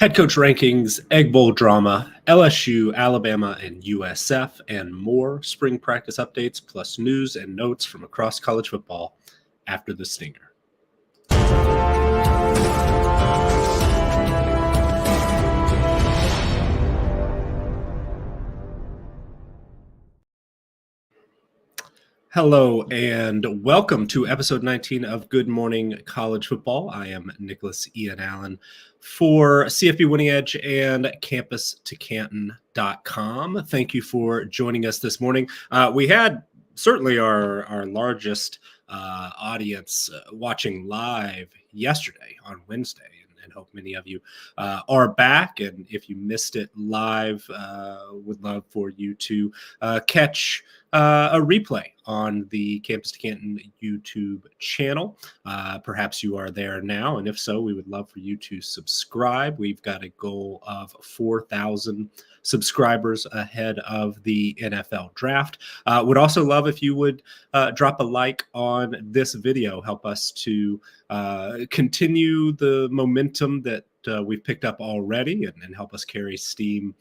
Head coach rankings, Egg Bowl drama, LSU, Alabama, and USF, and more spring practice updates, plus news and notes from across college football after the stinger. Hello and welcome to episode 19 of Good Morning College Football. I am Nicholas Ian Allen for CFB Winning Edge and CampusToCanton.com. Thank you for joining us this morning. We had certainly our largest audience watching live yesterday on Wednesday. And hope many of you are back. And if you missed it live, would love for you to catch a replay on the Campus to Canton YouTube channel. Perhaps you are there now. And if so, we would love for you to subscribe. We've got a goal of 4,000 subscribers ahead of the NFL draft. Would also love if you would drop a like on this video, help us to continue the momentum that we've picked up already and help us carry steam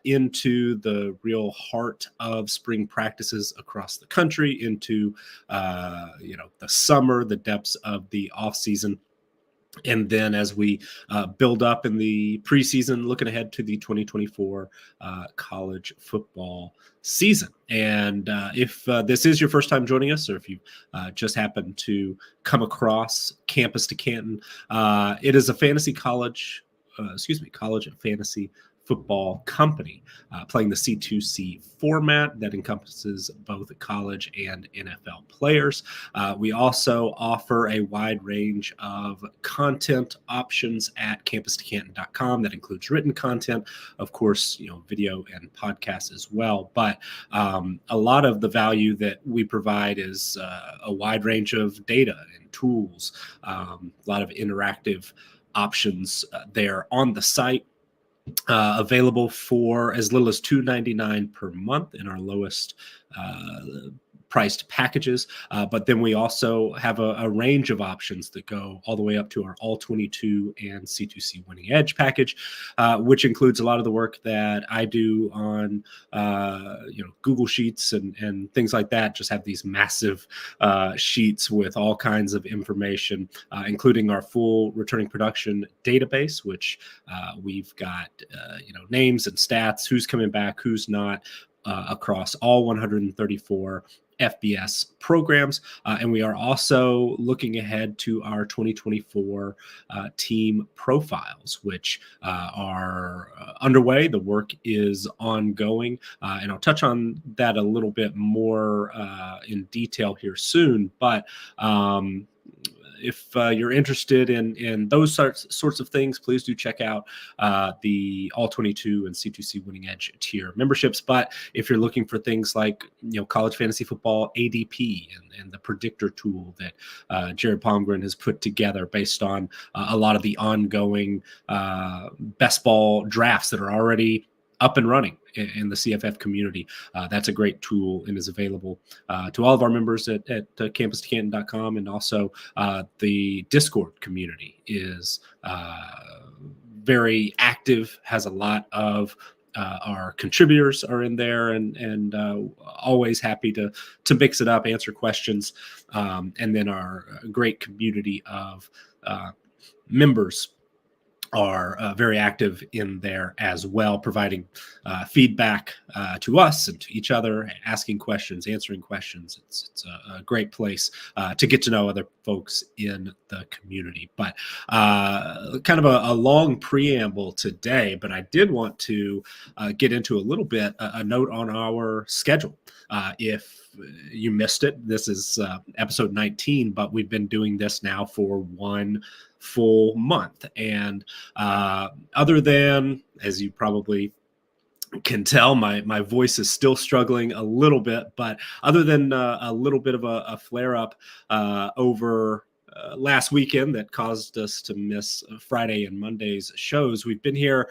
into the real heart of spring practices across the country, into the summer, the depths of the off season. And then as we build up in the preseason, looking ahead to the 2024 college football season. And if this is your first time joining us, or if you just happen to come across Campus to Canton, it is a college fantasy football company playing the C2C format that encompasses both college and NFL players. We also offer a wide range of content options at CampusToCanton.com that includes written content, of course, video and podcasts as well. But a lot of the value that we provide is a wide range of data and tools, a lot of interactive options there on the site. Available for as little as $2.99 per month in our lowest priced packages. But then we also have a range of options that go all the way up to our All 22 and C2C Winning Edge package, which includes a lot of the work that I do on Google Sheets and things like that. Just have these massive sheets with all kinds of information, including our full returning production database, which we've got names and stats, who's coming back, who's not, across all 134 FBS programs. And we are also looking ahead to our 2024 team profiles, which are underway. The work is ongoing. And I'll touch on that a little bit more in detail here soon. But if you're interested in those sorts of things, please do check out the All 22 and C2C Winning Edge tier memberships. But if you're looking for things like college fantasy football ADP and the predictor tool that Jared Palmgren has put together based on a lot of the ongoing best ball drafts that are already up and running in the CFF community. That's a great tool and is available to all of our members at CampusToCanton.com. And also the Discord community is very active, has a lot of our contributors are in there and always happy to mix it up, answer questions. And then our great community of members are very active in there as well, providing feedback to us and to each other, asking questions, answering questions. It's a great place to get to know other folks in the community. But kind of a long preamble today, but I did want to get into a little bit, a note on our schedule. If you missed it, this is episode 19, but we've been doing this now for one full month. And other than, as you probably can tell, my voice is still struggling a little bit, but other than a little bit of a flare up over last weekend that caused us to miss Friday and Monday's shows, we've been here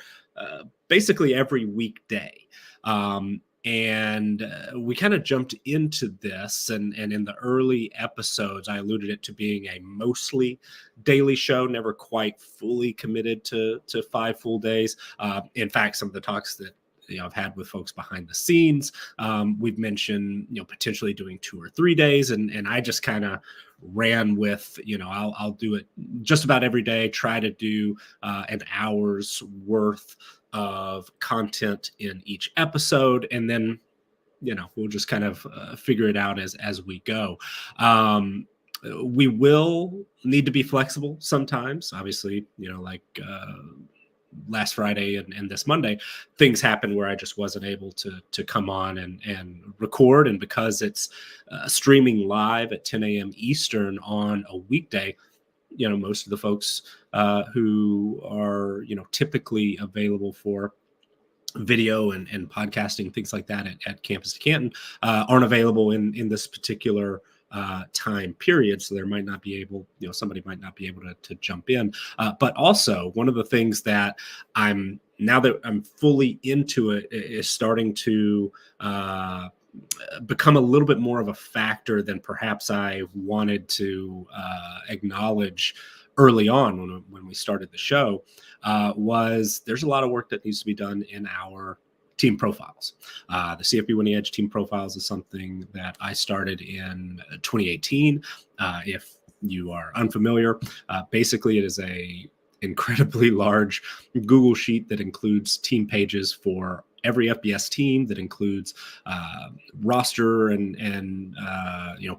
basically every weekday. And we kind of jumped into this, and in the early episodes, I alluded it to being a mostly daily show, never quite fully committed to 5 full days. In fact, some of the talks that I've had with folks behind the scenes, we've mentioned potentially doing 2 or 3 days, and I just kind of ran with I'll do it just about every day, try to do an hour's worth of content in each episode, and then we'll just kind of figure it out as we go. We will need to be flexible sometimes, obviously, like last Friday and this Monday, things happened where I just wasn't able to come on and record. And because it's streaming live at 10 a.m. Eastern on a weekday, most of the folks who are, typically available for video and podcasting, things like that at Campus to Canton aren't available in this particular time period. So there might not be able, somebody might not be able to jump in. But also one of the things that now that I'm fully into it is starting to become a little bit more of a factor than perhaps I wanted to acknowledge early on when we started the show, was there's a lot of work that needs to be done in our team profiles. The CFB Winning Edge team profiles is something that I started in 2018. If you are unfamiliar, basically it is a incredibly large Google sheet that includes team pages for every FBS team, that includes roster and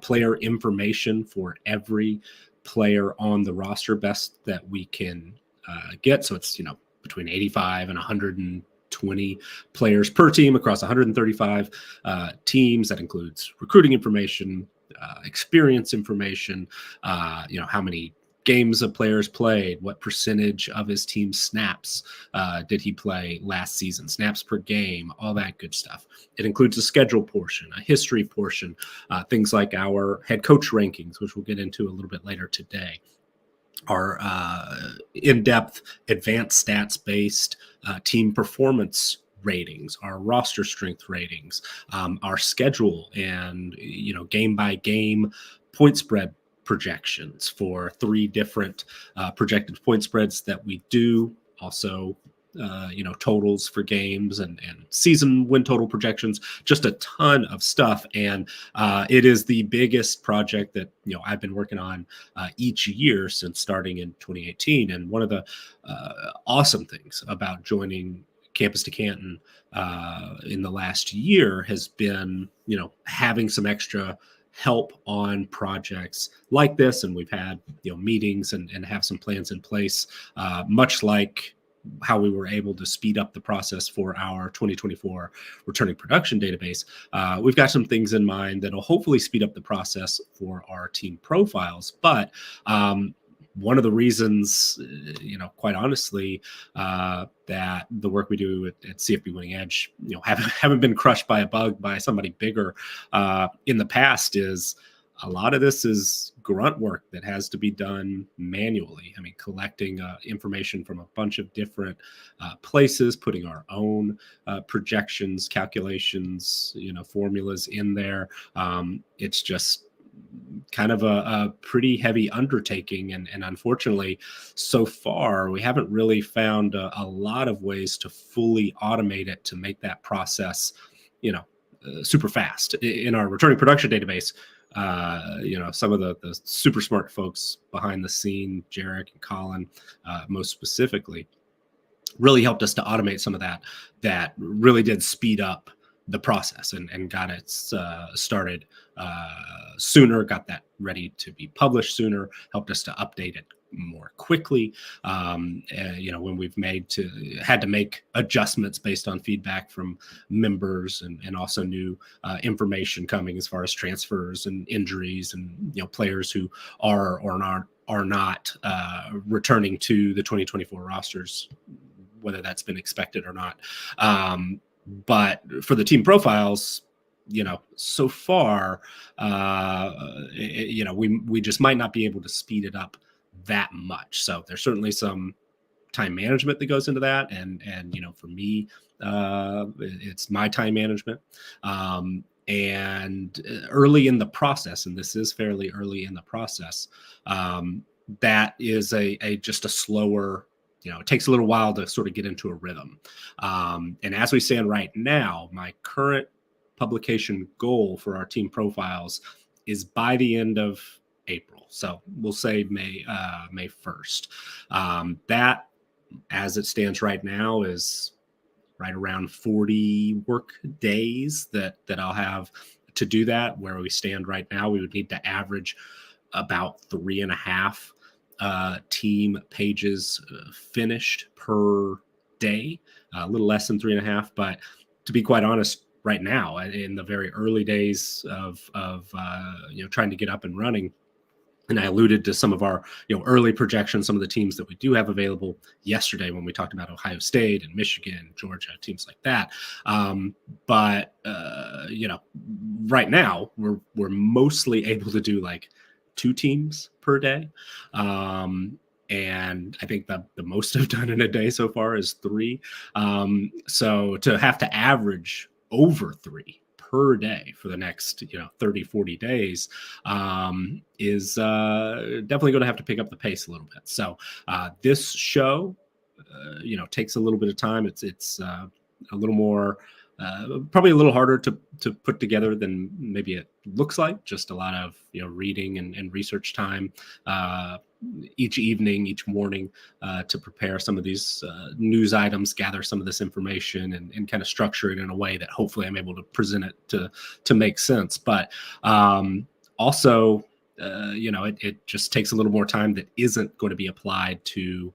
player information for every player on the roster, best that we can get. So it's between 85 and 120 players per team across 135 teams. That includes recruiting information, experience information, how many games of players played, what percentage of his team snaps did he play last season, snaps per game, all that good stuff. It includes a schedule portion, a history portion, things like our head coach rankings, which we'll get into a little bit later today, our in-depth advanced stats-based team performance ratings, our roster strength ratings, our schedule, and game by game point spread projections for 3 different projected point spreads that we do. Also, totals for games and season win total projections, just a ton of stuff. And it is the biggest project that, I've been working on each year since starting in 2018. And one of the awesome things about joining Campus to Canton in the last year has been, having some extra help on projects like this. And we've had, meetings and have some plans in place, much like how we were able to speed up the process for our 2024 returning production database. We've got some things in mind that'll hopefully speed up the process for our team profiles. But one of the reasons, quite honestly, that the work we do at CFB Winning Edge, haven't been crushed by a bug by somebody bigger in the past is a lot of this is grunt work that has to be done manually. I mean, collecting information from a bunch of different places, putting our own projections, calculations, formulas in there. It's just kind of a pretty heavy undertaking. And unfortunately, so far, we haven't really found a lot of ways to fully automate it to make that process, super fast. In our returning production database, some of the super smart folks behind the scene, Jarek and Colin, most specifically, really helped us to automate some of that really did speed up the process and got it started sooner, got that ready to be published sooner, helped us to update it more quickly. When we've had to make adjustments based on feedback from members and also new information coming as far as transfers and injuries and players who are not returning to the 2024 rosters, whether that's been expected or not. But for the team profiles, so far, we just might not be able to speed it up that much. So there's certainly some time management that goes into that. And for me, it's my time management. And early in the process, and this is fairly early in the process, that is just a slower, it takes a little while to sort of get into a rhythm. And as we stand right now, my current publication goal for our team profiles is by the end of April. So we'll say May 1st. That, as it stands right now, is right around 40 work days that I'll have to do that. Where we stand right now, we would need to average about 3.5 team pages finished per day, a little less than 3.5. But to be quite honest, right now, in the very early days of trying to get up and running, and I alluded to some of our early projections, some of the teams that we do have available yesterday when we talked about Ohio State and Michigan, Georgia, teams like that. But right now we're mostly able to do like 2 teams per day. And I think the most I've done in a day so far is 3. So to have to average over 3 per day for the next 30, 40 days is definitely going to have to pick up the pace a little bit. So this show takes a little bit of time. It's a little more probably a little harder to put together than maybe it looks like. Just a lot of reading and research time each evening, each morning to prepare some of these news items, gather some of this information, and kind of structure it in a way that hopefully I'm able to present it to make sense. But also, it just takes a little more time that isn't going to be applied to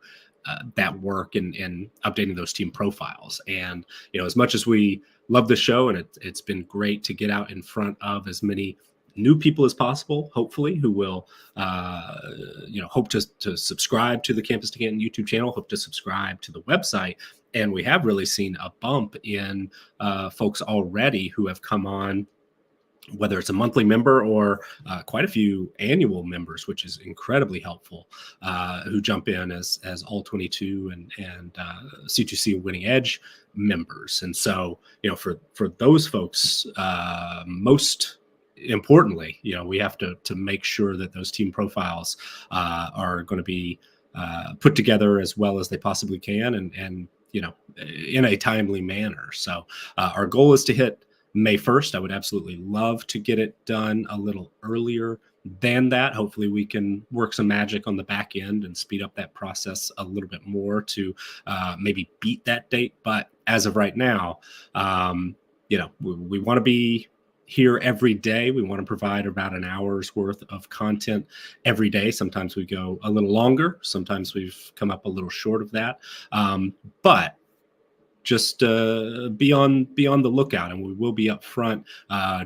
that work and updating those team profiles. And as much as we love the show, and it's been great to get out in front of as many new people as possible, hopefully, who will hope to subscribe to the Campus to Canton YouTube channel, hope to subscribe to the website. And we have really seen a bump in folks already who have come on, whether it's a monthly member or quite a few annual members, which is incredibly helpful, who jump in as all 22 and C2C Winning Edge members. And so, for those folks, most importantly, we have to make sure that those team profiles are going to be put together as well as they possibly can, and in a timely manner. So our goal is to hit May 1st. I would absolutely love to get it done a little earlier than that. Hopefully we can work some magic on the back end and speed up that process a little bit more to maybe beat that date. But as of right now, we want to be here every day. We want to provide about an hour's worth of content every day. Sometimes we go a little longer. Sometimes we've come up a little short of that. But just be on the lookout, and we will be up front.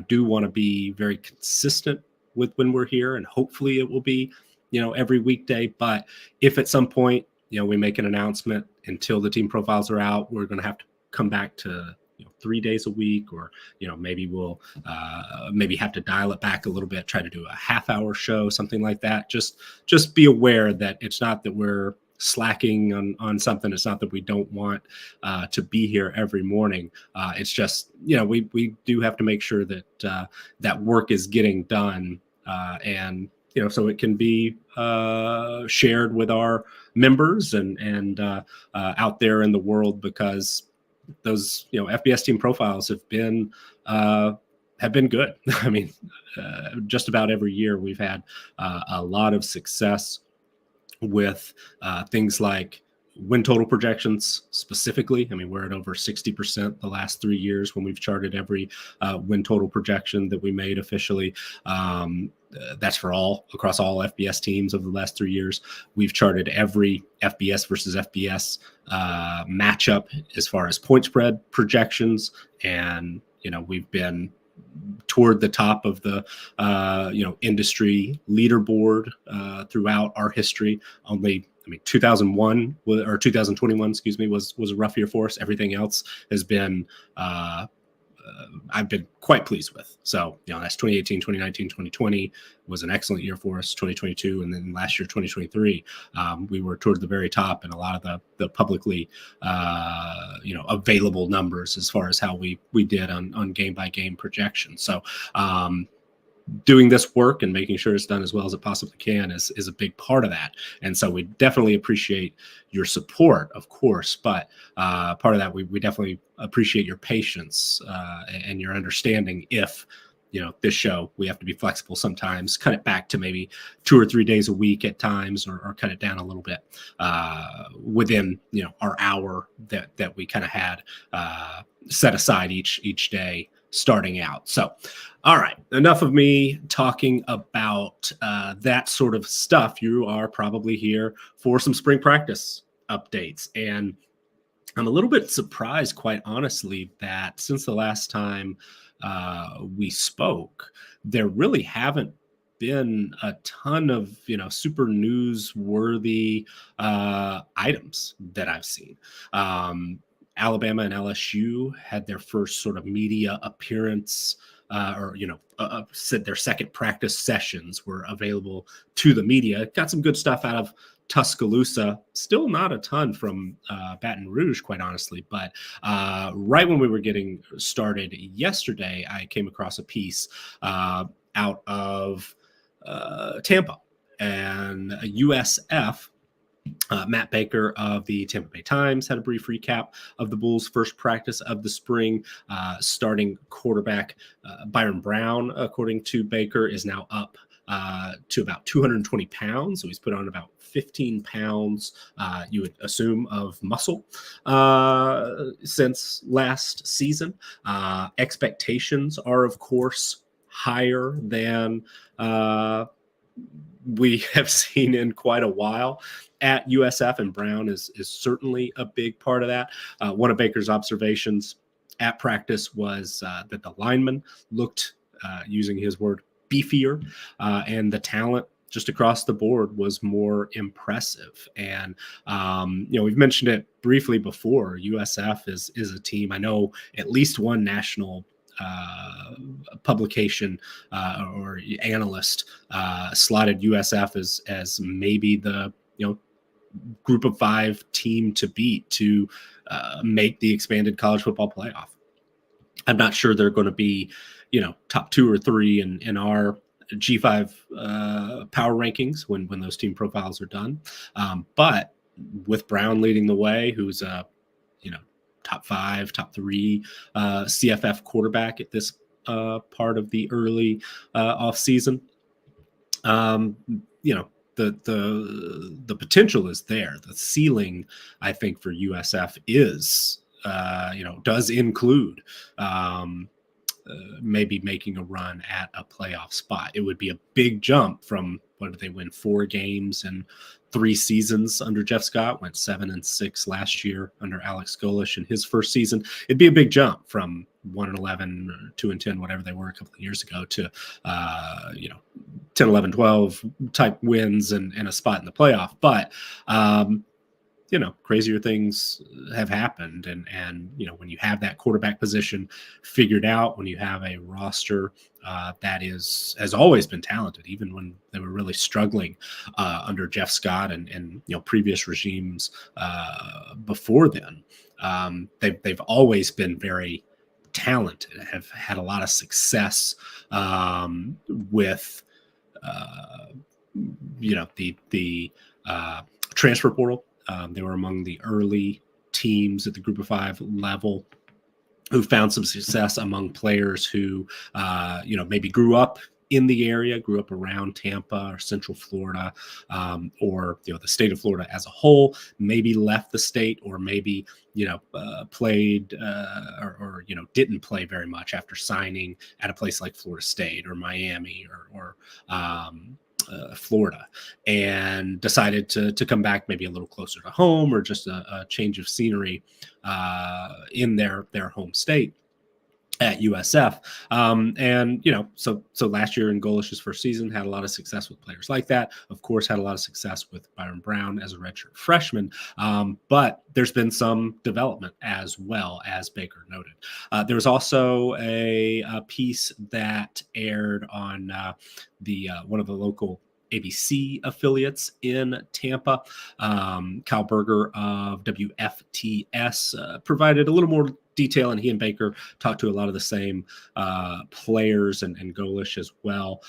Do want to be very consistent with when we're here, and hopefully it will be, every weekday. But if at some point, we make an announcement until the team profiles are out, we're going to have to come back to 3 days a week, or maybe we'll maybe have to dial it back a little bit, try to do a half-hour show, something like that. Just be aware that it's not that we're slacking on something. It's not that we don't want to be here every morning. It's just, we do have to make sure that that work is getting done, and so it can be shared with our members and out there in the world, because those FBS team profiles have been good. I mean, just about every year we've had a lot of success with things like win total projections specifically. I mean, we're at over 60% the last 3 years when we've charted every win total projection that we made officially. That's for across all FBS teams over the last 3 years. We've charted every FBS versus FBS matchup as far as point spread projections. And, we've been toward the top of the industry leaderboard throughout our history. Only 2001 or 2021 was a rough year for us. Everything else has been I've been quite pleased with. So, that's 2018, 2019, 2020 was an excellent year for us, 2022. And then last year, 2023, we were toward the very top in a lot of the publicly, available numbers as far as how we did on game by game projections. So, doing this work and making sure it's done as well as it possibly can is a big part of that. And so we definitely appreciate your support, of course, but part of that, we definitely appreciate your patience and your understanding if, this show, we have to be flexible sometimes, cut it back to maybe 2 or 3 days a week at times, or cut it down a little bit within, our hour that we kind of had set aside each day starting out. So, all right, enough of me talking about that sort of stuff. You are probably here for some spring practice updates. And I'm a little bit surprised, quite honestly, that since the last time we spoke, there really haven't been a ton of, super newsworthy items that I've seen. Alabama and LSU had their first sort of media appearance, said their second practice sessions were available to the media. Got some good stuff out of Tuscaloosa. Still not a ton from Baton Rouge, quite honestly. But right when we were getting started yesterday, I came across a piece out of Tampa, and USF. Matt Baker of the Tampa Bay Times had a brief recap of the Bulls' first practice of the spring. Starting quarterback Bryan Brown, according to Baker, is now up to about 220 pounds. So he's put on about 15 pounds, you would assume, of muscle since last season. Expectations are, of course, higher than we have seen in quite a while at USF, and Brown is certainly a big part of that. One of Baker's observations at practice was that the linemen looked, using his word, beefier, and the talent just across the board was more impressive. And, we've mentioned it briefly before. USF is a team, I know at least one national publication or analyst slotted USF as maybe the group of 5 team to beat to make the expanded college football playoff. I'm not sure they're going to be top 2 or 3 in our G5 power rankings when those team profiles are done, but with Brown leading the way, who's a top 5, top 3 CFF quarterback at this part of the early off season. The potential is there. The ceiling, I think, for USF is does include maybe making a run at a playoff spot. It would be a big jump from, what did they win, 4 games and 3 seasons under Jeff Scott, went 7-6 last year under Alex Golish in his first season. It'd be a big jump from 1-11 or 2-10, whatever they were a couple of years ago, to 10, 11, 12 type wins and a spot in the playoff. But crazier things have happened. And when you have that quarterback position figured out, when you have a roster that has always been talented, even when they were really struggling under Jeff Scott and previous regimes before then, they've always been very talented, have had a lot of success with the transfer portal. They were among the early teams at the Group of 5 level who found some success among players who, maybe grew up in the area, grew up around Tampa or Central Florida, or the state of Florida as a whole, maybe left the state, or maybe played or didn't play very much after signing at a place like Florida State or Miami or Florida, and decided to come back maybe a little closer to home, or just a change of scenery in their home state. at USF. And, so last year in Golish's first season, had a lot of success with players like that. Of course, had a lot of success with Byron Brown as a redshirt freshman. But there's been some development as well, as Baker noted. There was also a piece that aired on one of the local ABC affiliates in Tampa. Kyle Berger of WFTS provided a little more detail, and he and Baker talked to a lot of the same players and Golish as well.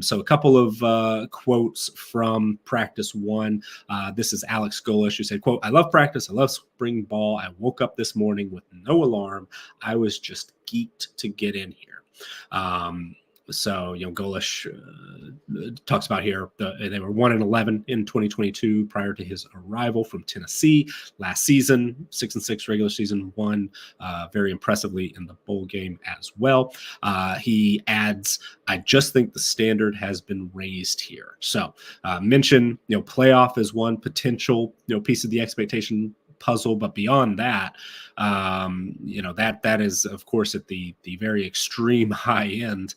So a couple of quotes from practice one. This is Alex Golish, who said, quote, "I love practice. I love spring ball. I woke up this morning with no alarm. I was just geeked to get in here." So, Golish talks about here, they were 1-11 in 2022 prior to his arrival from Tennessee. Last season, 6-6 regular season, won very impressively in the bowl game as well. He adds, "I just think the standard has been raised here." So mention, playoff is one potential, piece of the expectation puzzle, but beyond that, that is of course at the very extreme high end,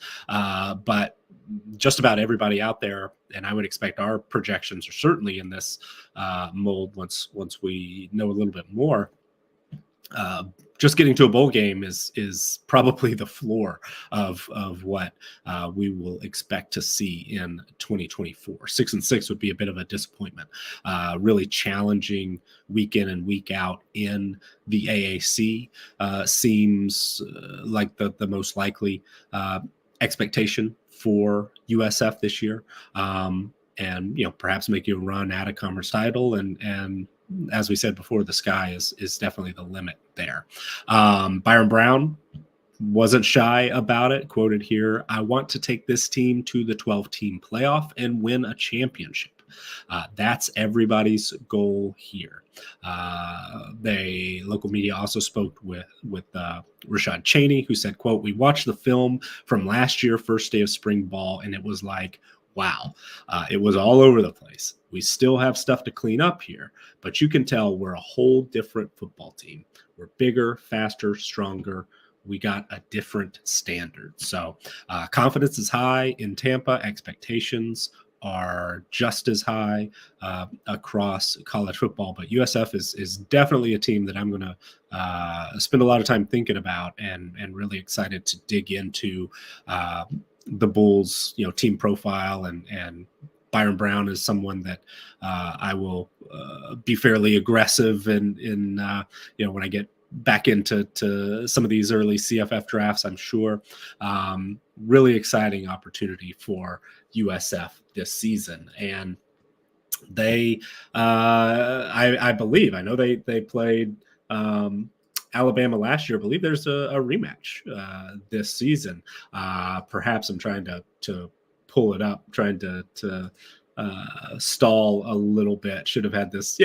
but just about everybody out there, and I would expect our projections are certainly in this mold once we know a little bit more. Just getting to a bowl game is probably the floor of what we will expect to see in 2024. 6-6 would be a bit of a disappointment. Really challenging week in and week out in the AAC seems like the most likely expectation for USF this year. And perhaps make you run at a conference title, and as we said before, the sky is definitely the limit there. Byron Brown wasn't shy about it. Quoted here, "I want to take this team to the 12-team playoff and win a championship. That's everybody's goal here." Local media also spoke with Rashad Cheney, who said, quote, "We watched the film from last year, first day of spring ball, and it was like, wow, it was all over the place. We still have stuff to clean up here, but you can tell we're a whole different football team. We're bigger, faster, stronger. We got a different standard." So confidence is high in Tampa. Expectations are just as high across college football, but USF is definitely a team that I'm going to spend a lot of time thinking about, and really excited to dig into the Bulls, team profile, and Byron Brown is someone that I will be fairly aggressive in when I get back into some of these early CFF drafts, I'm sure. Really exciting opportunity for USF this season. And they, I believe, I know they played Alabama last year. I believe there's a rematch this season. Perhaps I'm trying to pull it up, trying to stall a little bit. Should have had this,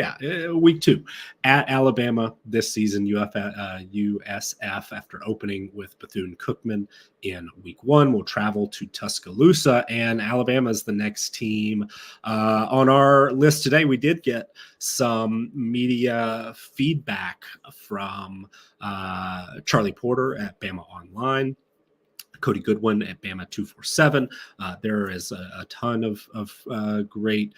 week 2 at Alabama this season. USF, after opening with Bethune-Cookman in week 1, will travel to Tuscaloosa, and Alabama is the next team on our list today. We did get some media feedback from Charlie Porter at Bama Online, Cody Goodwin at Bama 247. There is a ton of great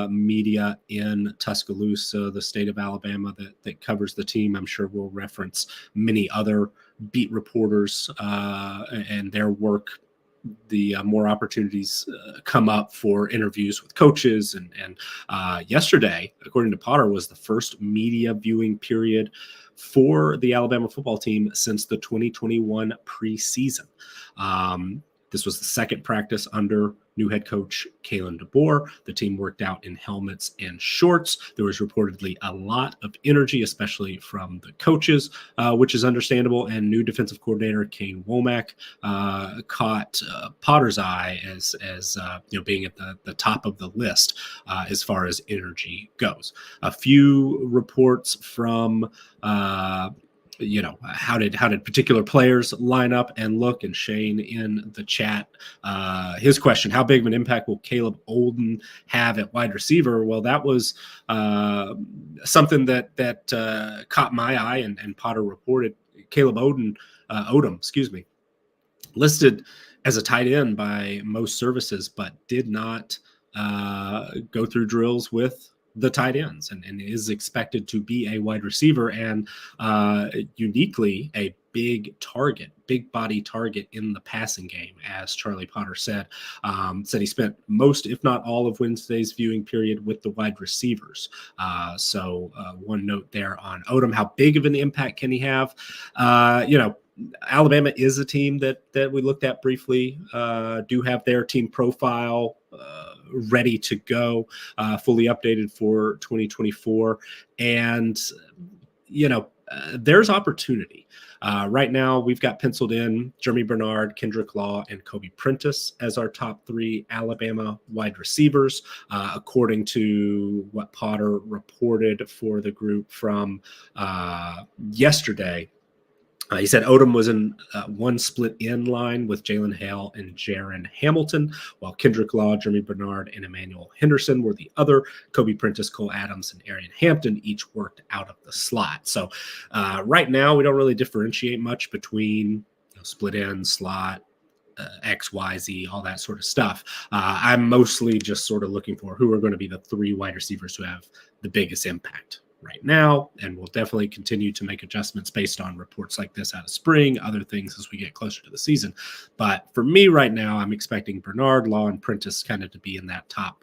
media in Tuscaloosa, the state of Alabama, that covers the team. I'm sure we'll reference many other beat reporters and their work. The more opportunities come up for interviews with coaches. And yesterday, according to Potter, was the first media viewing period for the Alabama football team since the 2021 preseason. This was the second practice under new head coach Kalen DeBoer. The team worked out in helmets and shorts. There was reportedly a lot of energy, especially from the coaches, which is understandable. And new defensive coordinator Kane Wommack caught Potter's eye as being at the top of the list as far as energy goes. A few reports from how did particular players line up and look? And Shane in the chat, his question: how big of an impact will Caleb Olden have at wide receiver? Well, that was something that caught my eye, and Potter reported Caleb Olden Odom, excuse me, listed as a tight end by most services, but did not go through drills with the tight ends and is expected to be a wide receiver and uniquely a big body target in the passing game, as Charlie Potter said. Said he spent most, if not all, of Wednesday's viewing period with the wide receivers. So one note there on Odom. How big of an impact can he have? Alabama is a team that we looked at briefly, do have their team profile ready to go, fully updated for 2024. And, there's opportunity. Right now, we've got penciled in Jeremy Bernard, Kendrick Law, and Kobe Prentice as our top 3 Alabama wide receivers, according to what Potter reported for the group from yesterday. He said Odom was in one split in line with Jalen Hale and Jaron Hamilton, while Kendrick Law, Jeremy Bernard, and Emmanuel Henderson were the other. Kobe Prentice, Cole Adams, and Arian Hampton each worked out of the slot. So right now, we don't really differentiate much between split in, slot, X, Y, Z, all that sort of stuff. I'm mostly just sort of looking for who are going to be the 3 wide receivers who have the biggest impact right now, and we'll definitely continue to make adjustments based on reports like this out of spring, other things as we get closer to the season. But for me right now, I'm expecting Bernard, Law, and Prentice kind of to be in that top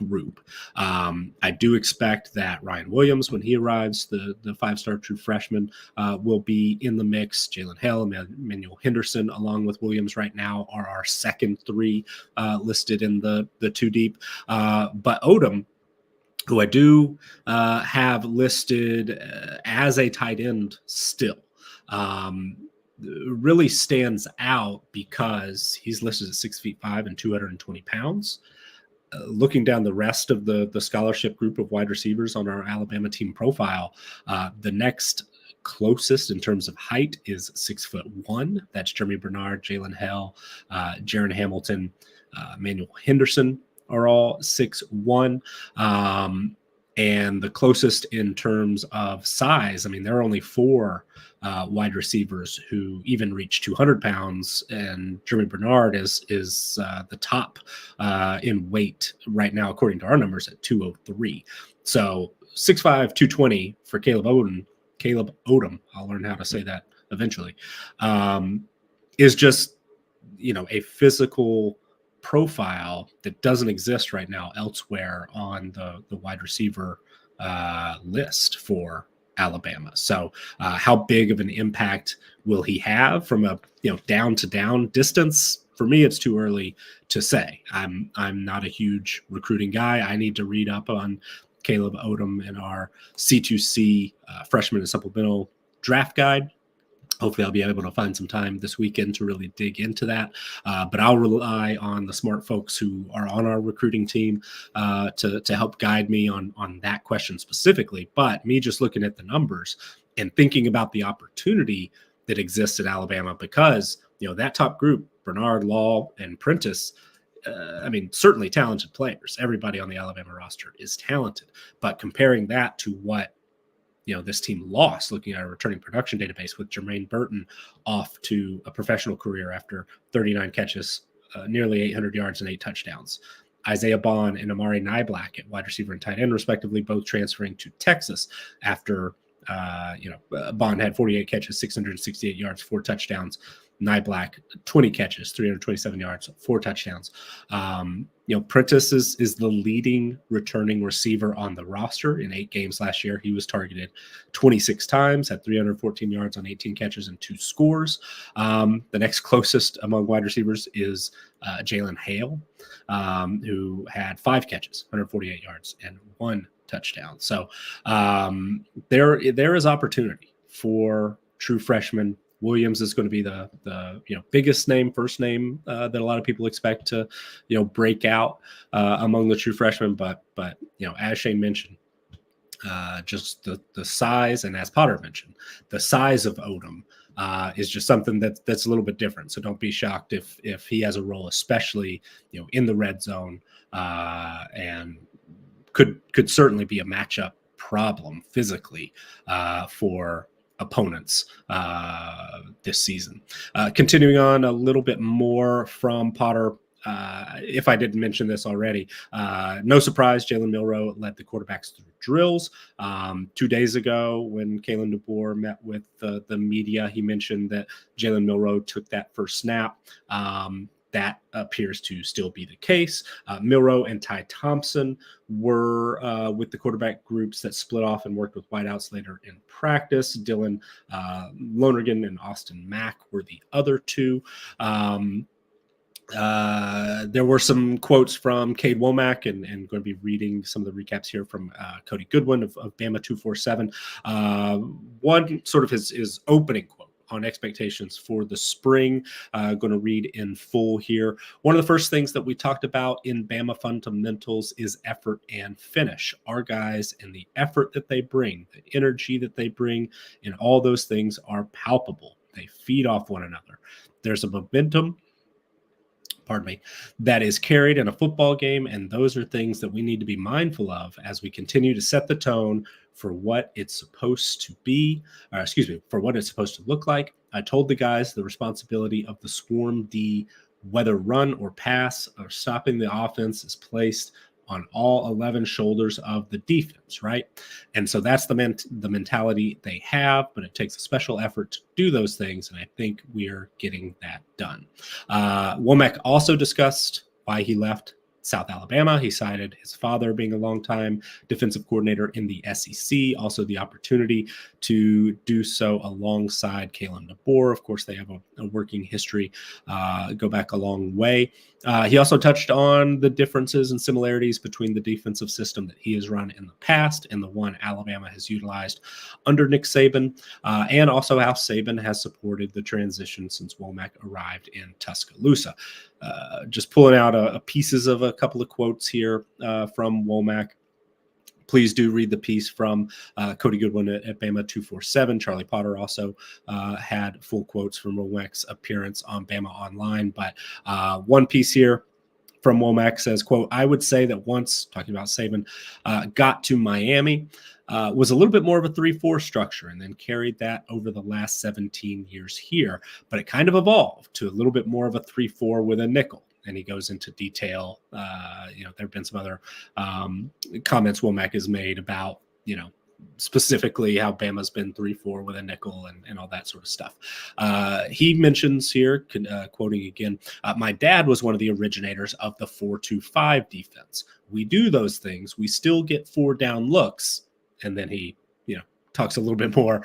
group. I do expect that Ryan Williams, when he arrives, the 5-star true freshman, will be in the mix. Jalen Hale, Emmanuel Henderson, along with Williams right now, are our second 3 listed in the 2 deep. But Odom, who I do have listed as a tight end still, really stands out because he's listed at 6'5" and 220 pounds. Looking down the rest of the scholarship group of wide receivers on our Alabama team profile, the next closest in terms of height is 6'1". That's Jeremy Bernard, Jalen Hale, Jaron Hamilton, Emmanuel Henderson are all 6'1". And the closest in terms of size, I mean, there are only 4 wide receivers who even reach 200 pounds, and Jeremy Bernard is the top in weight right now, according to our numbers, at 203. So 6'5", 220 for Caleb Odom, I'll learn how to say that eventually, is just, a physical profile that doesn't exist right now elsewhere on the wide receiver list for Alabama. So how big of an impact will he have from a down to down distance? For me, it's too early to say. I'm not a huge recruiting guy. I need to read up on Caleb Odom in our C2C freshman and supplemental draft guide. Hopefully I'll be able to find some time this weekend to really dig into that. But I'll rely on the smart folks who are on our recruiting team to help guide me on that question specifically. But me just looking at the numbers and thinking about the opportunity that exists at Alabama, because, that top group, Bernard, Law, and Prentice, certainly talented players. Everybody on the Alabama roster is talented. But comparing that to what this team lost, looking at our returning production database, with Jermaine Burton off to a professional career after 39 catches, nearly 800 yards and 8 touchdowns. Isaiah Bond and Amari Niblack at wide receiver and tight end, respectively, both transferring to Texas after, Bond had 48 catches, 668 yards, 4 touchdowns. Niblack, 20 catches, 327 yards, 4 touchdowns. Prentice is the leading returning receiver on the roster. In 8 games last year, he was targeted 26 times, had 314 yards on 18 catches and 2 scores. The next closest among wide receivers is Jalen Hale, who had 5 catches, 148 yards, and 1 touchdown. So there is opportunity for true freshmen. Williams is going to be the biggest name, first name that a lot of people expect to break out among the true freshmen. But as Shane mentioned, just the size, and as Potter mentioned, the size of Odom is just something that's a little bit different. So don't be shocked if he has a role, especially in the red zone, and could certainly be a matchup problem physically for opponents this season. Continuing on a little bit more from Potter. If I didn't mention this already, no surprise, Jalen Milroe led the quarterbacks through drills. 2 days ago, when Kalen Nabors met with the media, he mentioned that Jalen Milroe took that first snap. That appears to still be the case. Milroe and Ty Thompson were with the quarterback groups that split off and worked with wideouts later in practice. Dylan Lonergan and Austin Mack were the other two. There were some quotes from Kane Wommack, and going to be reading some of the recaps here from Cody Goodwin of Bama 247. One sort of his opening quote on expectations for the spring. Going to read in full here. One of the first things that we talked about in Bama fundamentals is effort and finish. Our guys and the effort that they bring, the energy that they bring, and all those things are palpable. They feed off one another. There's a momentum, that is carried in a football game, and those are things that we need to be mindful of as we continue to set the tone for what it's supposed to be, for what it's supposed to look like. I told the guys the responsibility of the Swarm D, whether run or pass or stopping the offense, is placed on all 11 shoulders of the defense, right? And so that's the mentality they have, but it takes a special effort to do those things, and I think we're getting that done. Wommack also discussed why he left South Alabama. He cited his father being a longtime defensive coordinator in the SEC, also the opportunity to do so alongside Kalen Nabors. Of course, they have a working history, go back a long way. He also touched on the differences and similarities between the defensive system that he has run in the past and the one Alabama has utilized under Nick Saban, and also how Saban has supported the transition since Wommack arrived in Tuscaloosa. Just pulling out pieces of a couple of quotes here from Wommack. Please do read the piece from Cody Goodwin at Bama 247. Charlie Potter also had full quotes from Wommack's appearance on Bama Online. But one piece here from Wommack says, quote, I would say that once, talking about Saban, got to Miami, was a little bit more of a 3-4 structure and then carried that over the last 17 years here. But it kind of evolved to a little bit more of a 3-4 with a nickel. And he goes into detail. There have been some other comments Wommack has made about, specifically how Bama's been 3-4 with a nickel and all that sort of stuff. He mentions here, quoting again, my dad was one of the originators of the 4-2-5 defense. We do those things. We still get 4 down looks. And then he, talks a little bit more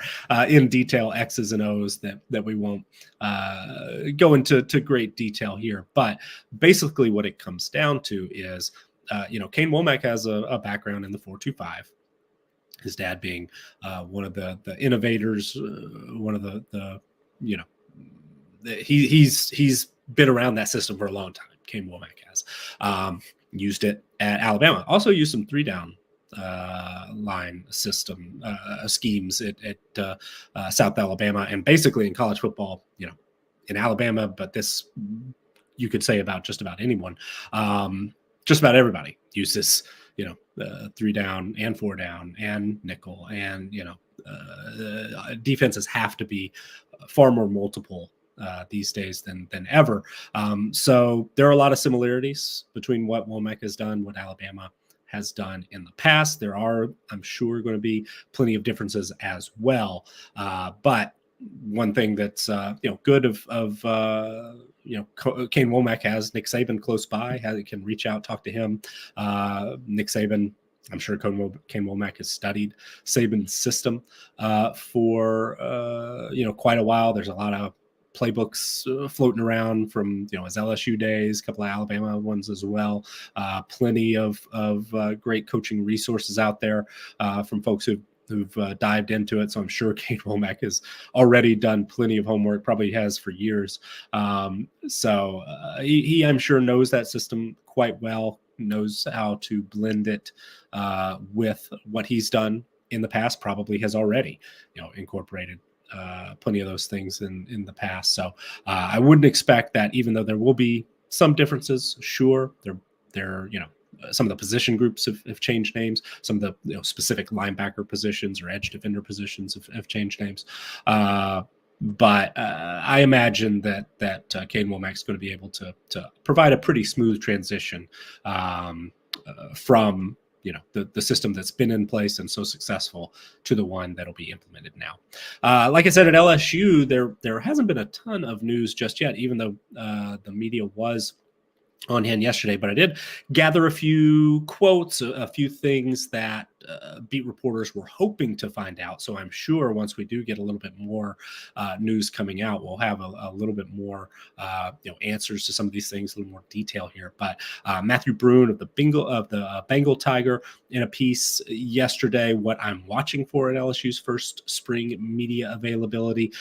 in detail, X's and O's that we won't go into great detail here. But basically what it comes down to is, Kane Wommack has a background in the 4-2-5. His dad being one of the innovators, one of he's been around that system for a long time. Kane Wommack has used it at Alabama. Also used some 3-down line system schemes at South Alabama, and basically in college football, in Alabama, but this you could say about just about anyone. Just about everybody uses 3-down and 4-down and nickel, and defenses have to be far more multiple these days than ever. So there are a lot of similarities between what Wommack has done, what Alabama has done in the past. There are, I'm sure, going to be plenty of differences as well. But one thing that's good of Kane Wommack has Nick Saban close by, can reach out, talk to him. Nick Saban, I'm sure Kane Wommack has studied Saban's system for quite a while. There's a lot of playbooks floating around from his LSU days, a couple of Alabama ones as well. Plenty of great coaching resources out there from folks who've dived into it. So I'm sure Kane Wommack has already done plenty of homework, probably has for years. So he I'm sure knows that system quite well, knows how to blend it with what he's done in the past, probably has already incorporated plenty of those things in the past. So I wouldn't expect that, even though there will be some differences, sure, they're some of the position groups have changed names. Some of the specific linebacker positions or edge defender positions have changed names. But I imagine that Kane Wommack is going to be able to provide a pretty smooth transition from the system that's been in place and so successful to the one that'll be implemented now. Like I said, at LSU, there hasn't been a ton of news just yet, even though the media was on hand yesterday, but I did gather a few quotes, a few things that beat reporters were hoping to find out. So I'm sure once we do get a little bit more news coming out, we'll have a little bit more answers to some of these things, a little more detail here. But Matthew Brune of the Bengal Tiger, in a piece yesterday, what I'm watching for at LSU's first spring media availability,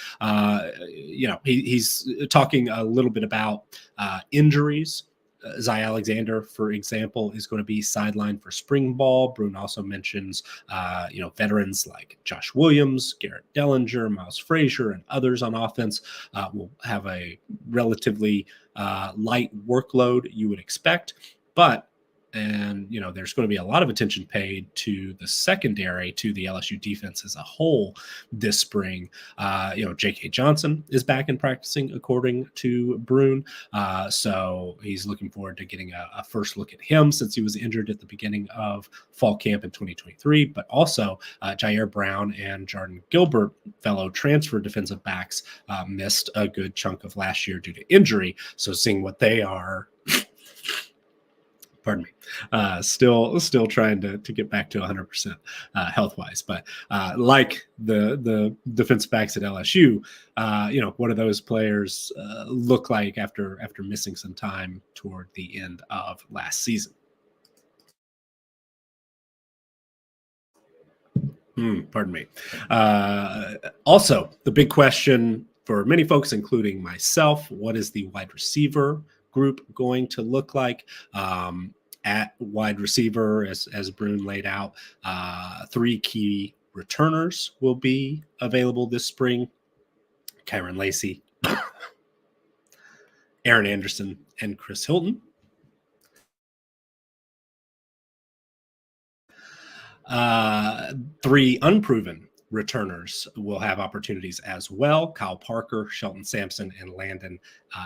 he's talking a little bit about injuries. Zy Alexander, for example, is going to be sidelined for spring ball. Brune also mentions, veterans like Josh Williams, Garrett Dellinger, Miles Frazier, and others on offense will have a relatively light workload, you would expect. But there's going to be a lot of attention paid to the secondary, to the LSU defense as a whole this spring. J.K. Johnson is back and practicing, according to Brune. So he's looking forward to getting a first look at him since he was injured at the beginning of fall camp in 2023. But also Jair Brown and Jordan Gilbert, fellow transfer defensive backs, missed a good chunk of last year due to injury. So seeing what they are pardon me, still trying to get back to 100% health-wise. But like the defensive backs at LSU, what do those players look like after missing some time toward the end of last season? Pardon me. Also, the big question for many folks, including myself, what is the wide receiver group going to look like? At wide receiver, as Brune laid out, 3 key returners will be available this spring: Kyron Lacy, Aaron Anderson, and Chris Hilton. 3 unproven returners will have opportunities as well: Kyle Parker, Shelton Sampson, and Landon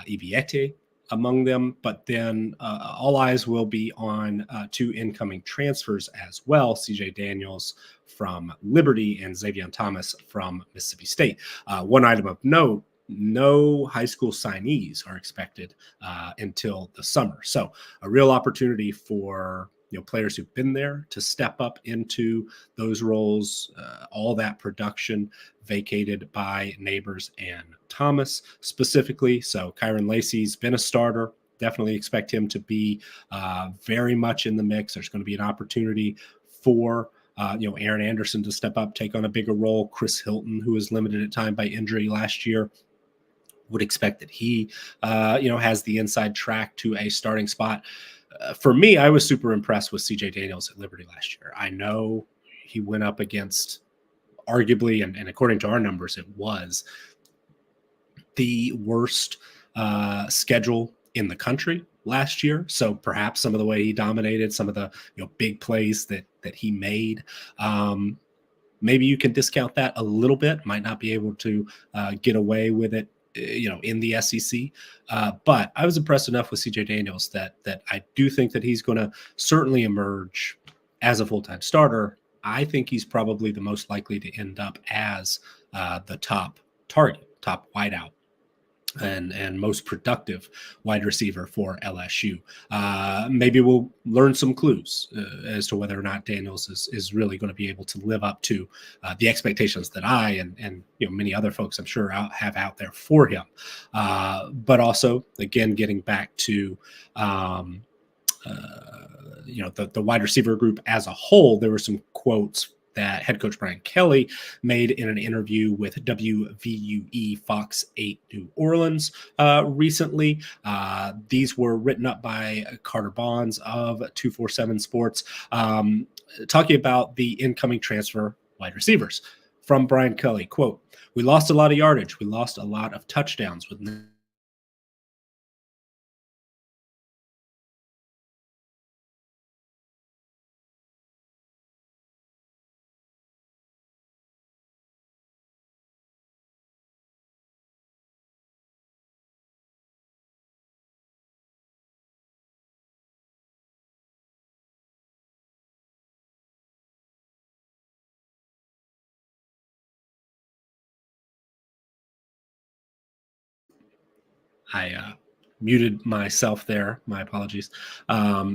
Ibiete among them. But then all eyes will be on 2 incoming transfers as well: CJ Daniels from Liberty and Xavier Thomas from Mississippi State. One item of note: no high school signees are expected until the summer. So a real opportunity for players who've been there to step up into those roles. All that production vacated by Nabors and Thomas specifically. So Kyron Lacy's been a starter. Definitely expect him to be very much in the mix. There's going to be an opportunity for Aaron Anderson to step up, take on a bigger role. Chris Hilton, who was limited at time by injury last year, would expect that he has the inside track to a starting spot. For me, I was super impressed with CJ Daniels at Liberty last year. I know he went up against arguably, and according to our numbers, it was the worst schedule in the country last year. So perhaps some of the way he dominated, some of the big plays that he made, maybe you can discount that a little bit. Might not be able to get away with it in the SEC. But I was impressed enough with CJ Daniels that I do think that he's going to certainly emerge as a full-time starter. I think he's probably the most likely to end up as the top target, top wideout, and most productive wide receiver for LSU. Maybe we'll learn some clues as to whether or not Daniels is really going to be able to live up to the expectations that I and many other folks I'm sure have out there for him. But also, again, getting back to the wide receiver group as a whole, there were some quotes that head coach Brian Kelly made in an interview with WVUE Fox 8 New Orleans recently. These were written up by Carter Bonds of 247 Sports, talking about the incoming transfer wide receivers. From Brian Kelly, quote, "We lost a lot of yardage. We lost a lot of touchdowns with I muted myself there. My apologies.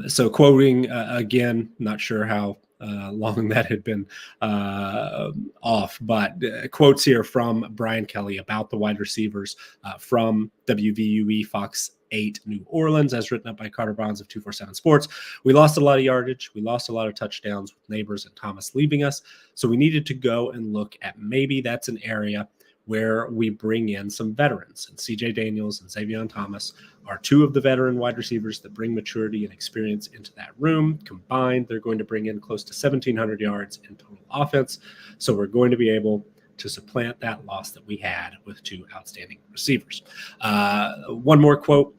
So quoting again, not sure how long that had been off, but quotes here from Brian Kelly about the wide receivers from WVUE Fox 8 New Orleans, as written up by Carter Bonds of 247 Sports. We lost a lot of yardage. We lost a lot of touchdowns with Nabors and Thomas leaving us. So we needed to go and look at maybe that's an area where we bring in some veterans. And CJ Daniels and Xavier Thomas are two of the veteran wide receivers that bring maturity and experience into that room. Combined, they're going to bring in close to 1,700 yards in total offense. So we're going to be able to supplant that loss that we had with two outstanding receivers. One more quote,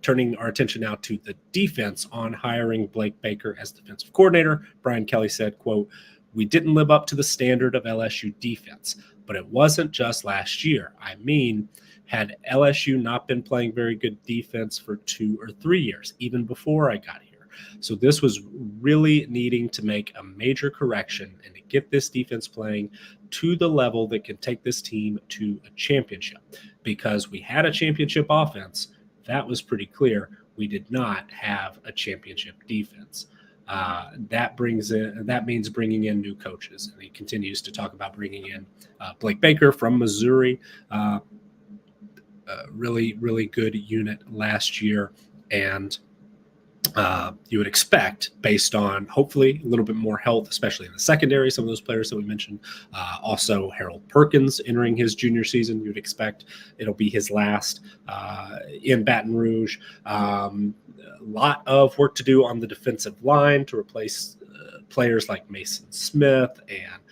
turning our attention now to the defense on hiring Blake Baker as defensive coordinator. Brian Kelly said, quote, "We didn't live up to the standard of LSU defense, but it wasn't just last year. I mean, had LSU not been playing very good defense for 2 or 3 years, even before I got here. So this was really needing to make a major correction and to get this defense playing to the level that can take this team to a championship. Because we had a championship offense, that was pretty clear. We did not have a championship defense." That means bringing in new coaches. And he continues to talk about bringing in Blake Baker from Missouri. Really, really good unit last year. And you would expect, based on hopefully a little bit more health, especially in the secondary, some of those players that we mentioned, also Harold Perkins entering his junior season, you would expect it'll be his last in Baton Rouge. A lot of work to do on the defensive line to replace players like Mason Smith and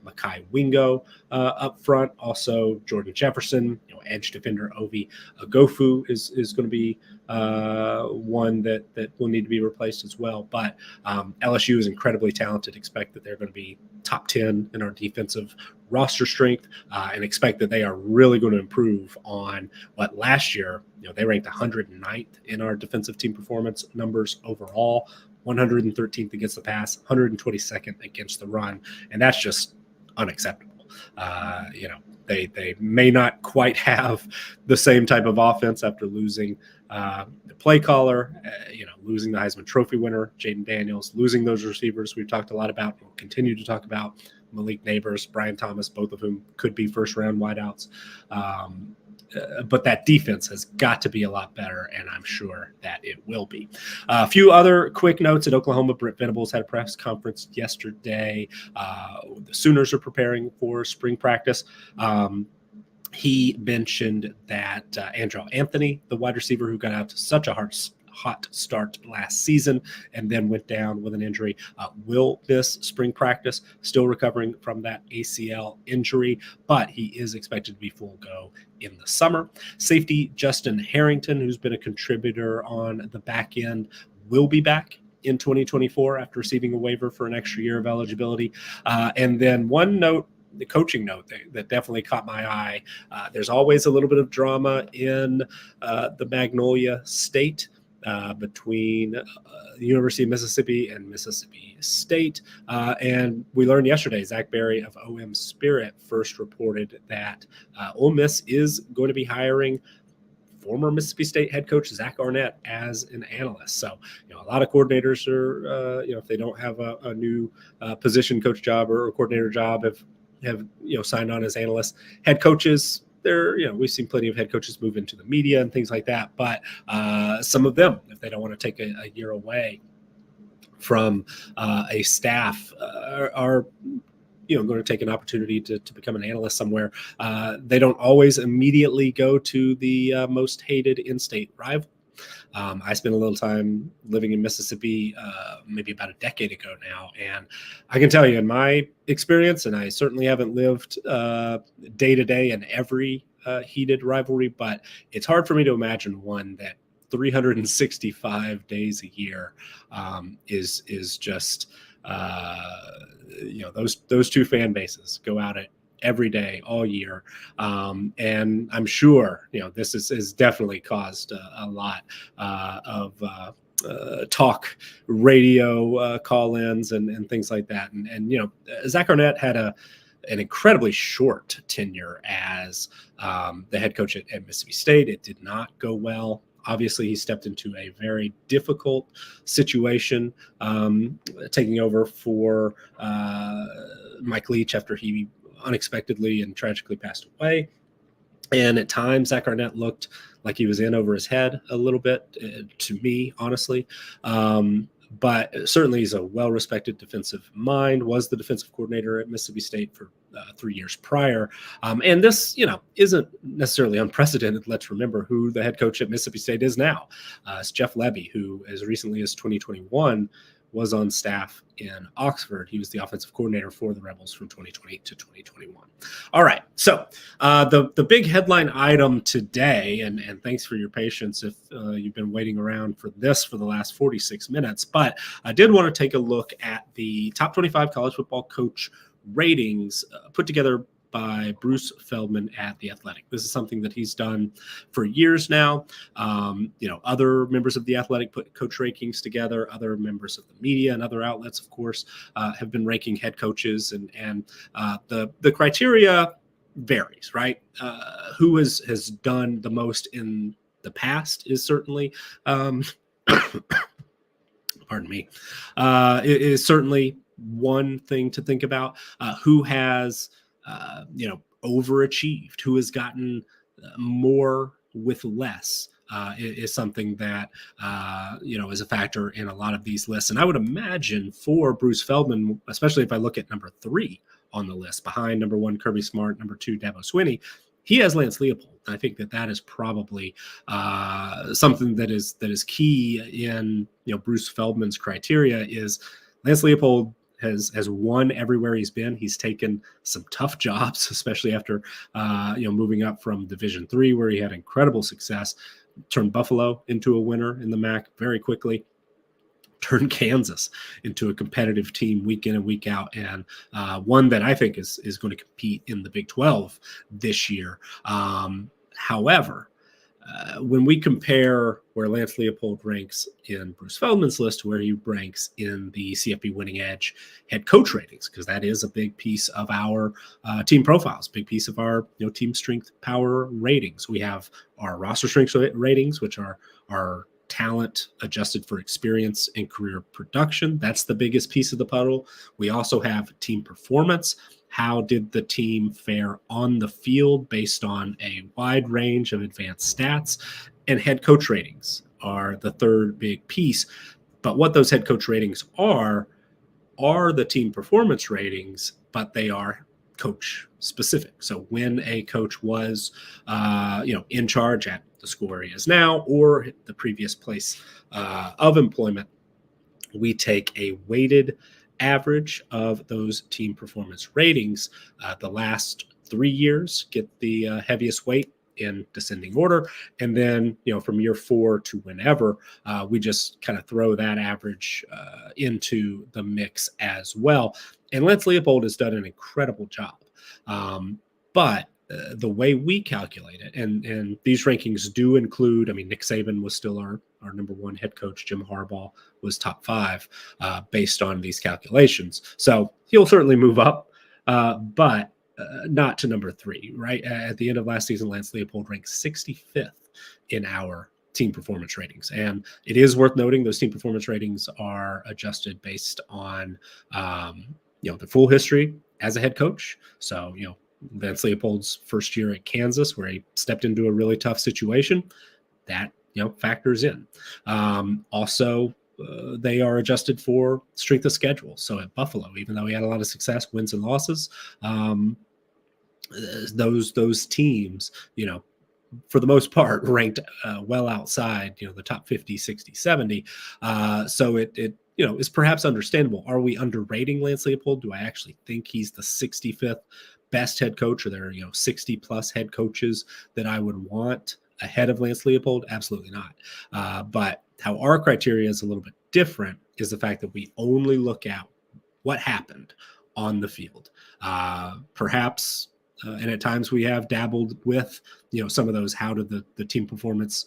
Makai Wingo up front. Also, Jordan Jefferson, edge defender Ovi Agofu is going to be one that will need to be replaced as well. But LSU is incredibly talented. Expect that they're going to be top 10 in our defensive roster strength, and expect that they are really going to improve on what last year, they ranked 109th in our defensive team performance numbers overall, 113th against the pass, 122nd against the run, and that's just unacceptable. They may not quite have the same type of offense after losing the play caller, losing the Heisman Trophy winner, Jayden Daniels, losing those receivers we've talked a lot about, we'll continue to talk about, Malik, Nabors, Brian Thomas, both of whom could be first-round wideouts. But that defense has got to be a lot better, and I'm sure that it will be. A few other quick notes at Oklahoma. Brent Venables had a press conference yesterday. The Sooners are preparing for spring practice. He mentioned that Andrew Anthony, the wide receiver who got out to such a hot start last season and then went down with an injury, will miss spring practice, still recovering from that ACL injury, but he is expected to be full go in the summer. Safety Justin Harrington, who's been a contributor on the back end, will be back in 2024 after receiving a waiver for an extra year of eligibility. And then one note, the coaching note that definitely caught my eye. There's always a little bit of drama in the Magnolia State between the University of Mississippi and Mississippi State. And we learned yesterday, Zach Berry of OM Spirit first reported that Ole Miss is going to be hiring former Mississippi State head coach Zach Arnett as an analyst. So, a lot of coordinators are, if they don't have a new position coach job or a coordinator job, have signed on as analysts. Head coaches, we've seen plenty of head coaches move into the media and things like that. But some of them, if they don't want to take a year away from a staff, are going to take an opportunity to become an analyst somewhere. They don't always immediately go to the most hated in-state rival. I spent a little time living in Mississippi, maybe about a decade ago now. And I can tell you in my experience, and I certainly haven't lived day to day in every heated rivalry, but it's hard for me to imagine one that 365 days a year is just, those two fan bases go at it every day, all year. And I'm sure, this is definitely caused a lot of talk radio call-ins and things like that. And Zach Arnett had a an incredibly short tenure as the head coach at Mississippi State. It did not go well. Obviously, he stepped into a very difficult situation, taking over for Mike Leach after he unexpectedly and tragically passed away. And at times, Zach Arnett looked like he was in over his head a little bit, to me, honestly. But certainly he's a well-respected defensive mind, was the defensive coordinator at Mississippi State for 3 years prior. And this, isn't necessarily unprecedented. Let's remember who the head coach at Mississippi State is now. It's Jeff Lebby, who as recently as 2021 was on staff in Oxford. He was the offensive coordinator for the Rebels from 2020 to 2021. All right. So the big headline item today, and thanks for your patience if you've been waiting around for this for the last 46 minutes, but I did want to take a look at the top 25 college football coach ratings put together by Bruce Feldman at The Athletic. This is something that he's done for years now. Other members of The Athletic put coach rankings together. Other members of the media and other outlets, of course, have been ranking head coaches, and the criteria varies, right? Who has done the most in the past is certainly, pardon me, is certainly one thing to think about. Who has overachieved, who has gotten more with less, is something that, is a factor in a lot of these lists. And I would imagine for Bruce Feldman, especially if I look at number 3 on the list, behind number 1, Kirby Smart, number 2, Dabo Swinney, he has Lance Leopold. I think that is probably something that is key in, Bruce Feldman's criteria is Lance Leopold has won everywhere he's been. He's taken some tough jobs, especially after moving up from Division III, where he had incredible success. Turned Buffalo into a winner in the MAC very quickly. Turned Kansas into a competitive team week in and week out, and one that I think is going to compete in the Big 12 this year. However, when we compare where Lance Leopold ranks in Bruce Feldman's list to where he ranks in the CFB Winning Edge head coach ratings, because that is a big piece of our team profiles, big piece of our team strength power ratings. We have our roster strength ratings, which are our talent adjusted for experience and career production. That's the biggest piece of the puzzle. We also have team performance. How did the team fare on the field based on a wide range of advanced stats? And head coach ratings are the third big piece. But what those head coach ratings are the team performance ratings, but they are coach specific. So when a coach was, in charge at the school where he is now or the previous place of employment, we take a weighted average of those team performance ratings. The last 3 years get the heaviest weight in descending order. And then, from year 4 to whenever, we just kind of throw that average into the mix as well. And Lance Leopold has done an incredible job. But the way we calculate it, and these rankings do include, Nick Saban was still our number 1 head coach. Jim Harbaugh was top 5 based on these calculations. So he'll certainly move up, but not to number 3, right? At the end of last season, Lance Leopold ranked 65th in our team performance ratings. And it is worth noting those team performance ratings are adjusted based on, the full history as a head coach. So, Lance Leopold's first year at Kansas, where he stepped into a really tough situation, that factors in. Also, they are adjusted for strength of schedule. So at Buffalo, even though he had a lot of success, wins and losses, those teams, for the most part, ranked well outside, the top 50, 60, 70. So it is perhaps understandable. Are we underrating Lance Leopold? Do I actually think he's the 65th best head coach, or there are 60 plus head coaches that I would want ahead of Lance Leopold? Absolutely not. But how our criteria is a little bit different is the fact that we only look at what happened on the field. Perhaps, and at times we have dabbled with, some of those, how did the team performance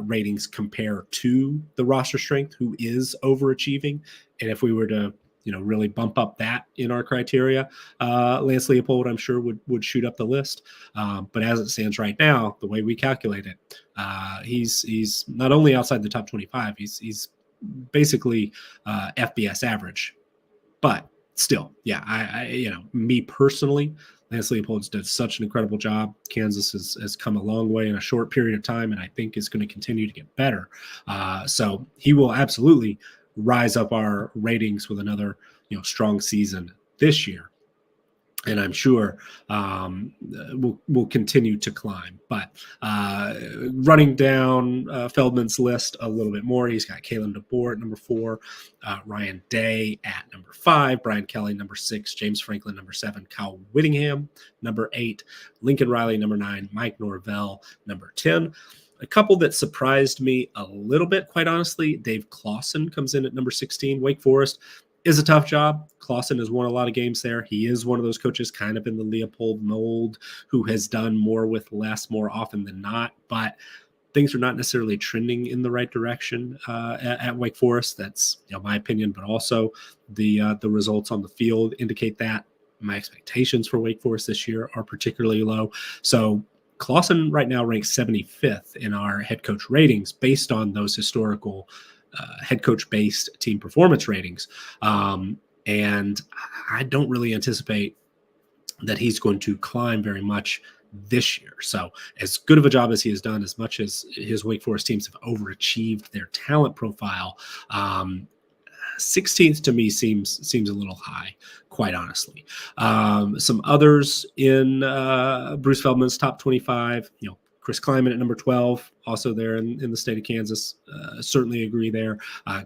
ratings compare to the roster strength, who is overachieving? And if we were to, really bump up that in our criteria, Lance Leopold, I'm sure would shoot up the list. But as it stands right now, the way we calculate it, he's not only outside the top 25, he's basically FBS average. But still, yeah, me personally, Lance Leopold's did such an incredible job. Kansas has come a long way in a short period of time, and I think is going to continue to get better. So he will absolutely rise up our ratings with another, strong season this year. And I'm sure we'll continue to climb. But running down Feldman's list a little bit more, he's got Kalen DeBoer at number 4, Ryan Day at number 5, Brian Kelly number 6, James Franklin number 7, Kyle Whittingham number 8, Lincoln Riley number 9, Mike Norvell number 10. A couple that surprised me a little bit, quite honestly, Dave Clawson comes in at number 16, Wake Forest. Is a tough job. Clawson has won a lot of games there. He is one of those coaches kind of in the Leopold mold who has done more with less more often than not, but things are not necessarily trending in the right direction at Wake Forest. That's my opinion, but also the results on the field indicate that. My expectations for Wake Forest this year are particularly low. So Clawson right now ranks 75th in our head coach ratings based on those historical head coach based team performance ratings. And I don't really anticipate that he's going to climb very much this year. So as good of a job as he has done, as much as his Wake Forest teams have overachieved their talent profile, 16th to me seems a little high, quite honestly. Some others in Bruce Feldman's top 25, Chris Kleiman at number 12, also there in the state of Kansas. Certainly agree there.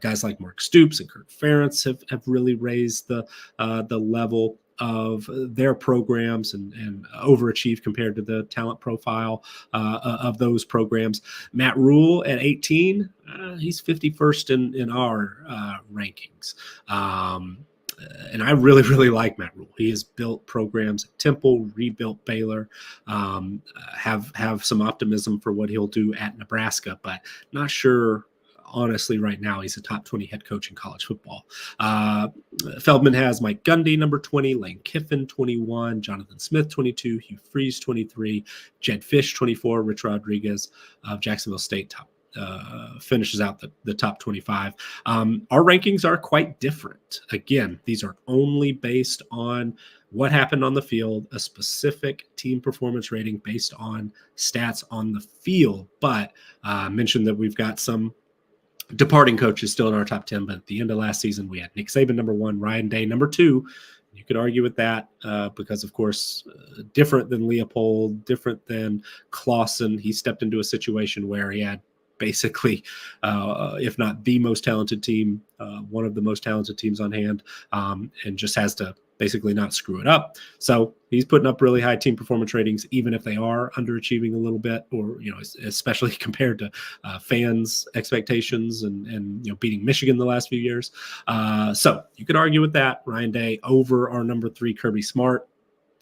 Guys like Mark Stoops and Kirk Ferentz have really raised the level of their programs and overachieved compared to the talent profile of those programs. Matt Rule at 18, he's 51st in our rankings. And I really, really like Matt Rule. He has built programs at Temple, rebuilt Baylor, have some optimism for what he'll do at Nebraska, but not sure, honestly, right now he's a top 20 head coach in college football. Feldman has Mike Gundy, number 20, Lane Kiffin, 21, Jonathan Smith, 22, Hugh Freeze, 23, Jed Fish, 24, Rich Rodriguez of Jacksonville State finishes out the top 25. Our rankings are quite different. Again, these are only based on what happened on the field, a specific team performance rating based on stats on the field. But mentioned that we've got some departing coaches still in our top 10, but at the end of last season, we had Nick Saban, number 1, Ryan Day, number 2. You could argue with that because, of course, different than Leopold, different than Clawson. He stepped into a situation where he had basically, if not the most talented team, one of the most talented teams on hand, and just has to basically not screw it up. So he's putting up really high team performance ratings, even if they are underachieving a little bit, or, especially compared to fans' expectations and beating Michigan the last few years. So you could argue with that. Ryan Day over our number 3, Kirby Smart.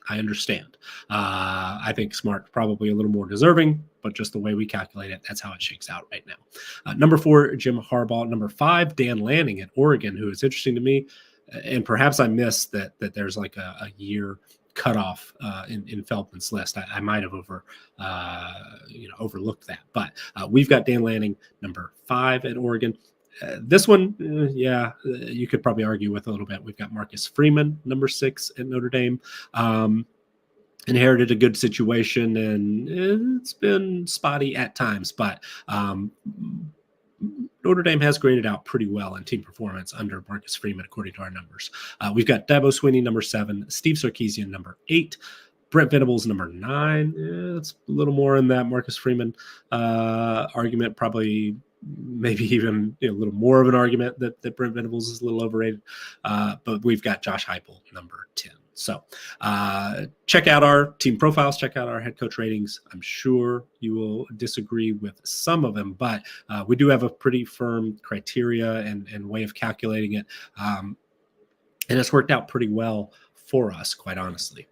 I understand. I think Smart probably a little more deserving, but just the way we calculate it, that's how it shakes out right now. Number 4, Jim Harbaugh. Number 5, Dan Lanning at Oregon, who is interesting to me. And perhaps I missed that there's like a year cutoff in Feldman's list. I might have overlooked that. But we've got Dan Lanning, number 5 at Oregon. This one, you could probably argue with a little bit. We've got Marcus Freeman, number 6 at Notre Dame. Inherited a good situation, and it's been spotty at times, but Notre Dame has graded out pretty well in team performance under Marcus Freeman, according to our numbers. We've got Dabo Swinney, number 7, Steve Sarkisian, number 8, Brent Venables, number 9. It's a little more in that Marcus Freeman argument, probably maybe even a little more of an argument that Brent Venables is a little overrated. But we've got Josh Heupel, number 10. So check out our team profiles, check out our head coach ratings. I'm sure you will disagree with some of them, but we do have a pretty firm criteria and way of calculating it. And it's worked out pretty well for us, quite honestly.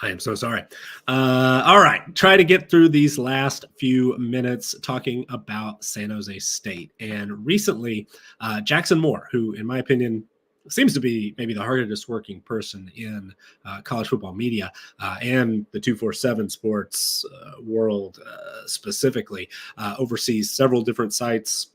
I am so sorry. All right. Try to get through these last few minutes talking about San Jose State. And recently, Jackson Moore, who, in my opinion, seems to be maybe the hardest working person in college football media and the 247 sports world specifically, oversees several different sites,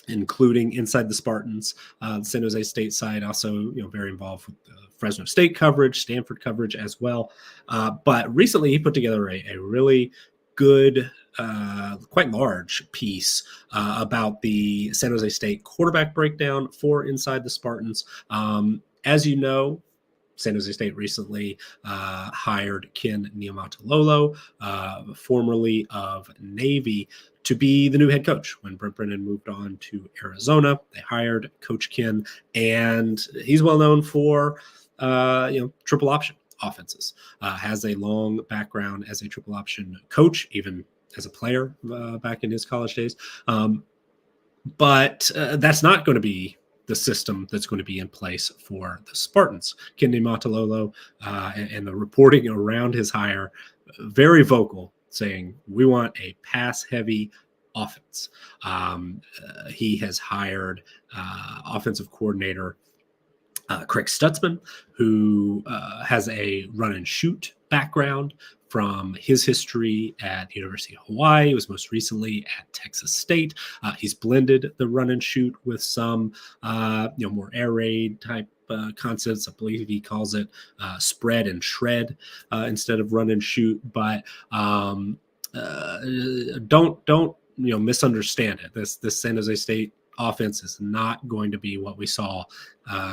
including Inside the Spartans, the San Jose State side, also very involved with Fresno State coverage, Stanford coverage as well. But recently he put together a really good, quite large piece about the San Jose State quarterback breakdown for Inside the Spartans. As you know, San Jose State recently hired Ken Niumatalolo, formerly of Navy, to be the new head coach. When Brent Brennan moved on to Arizona, they hired Coach Ken, and he's well known for triple option offenses. Has a long background as a triple option coach, even as a player back in his college days. But that's not going to be the system that's going to be in place for the Spartans. Ken Niumatalolo and the reporting around his hire, very vocal, saying we want a pass-heavy offense. He has hired offensive coordinator Craig Stutzman, who has a run-and-shoot background from his history at the University of Hawaii. He was most recently at Texas State. He's blended the run and shoot with some, more air raid type concepts. I believe he calls it spread and shred instead of run and shoot. But don't misunderstand it. This San Jose State offense is not going to be what we saw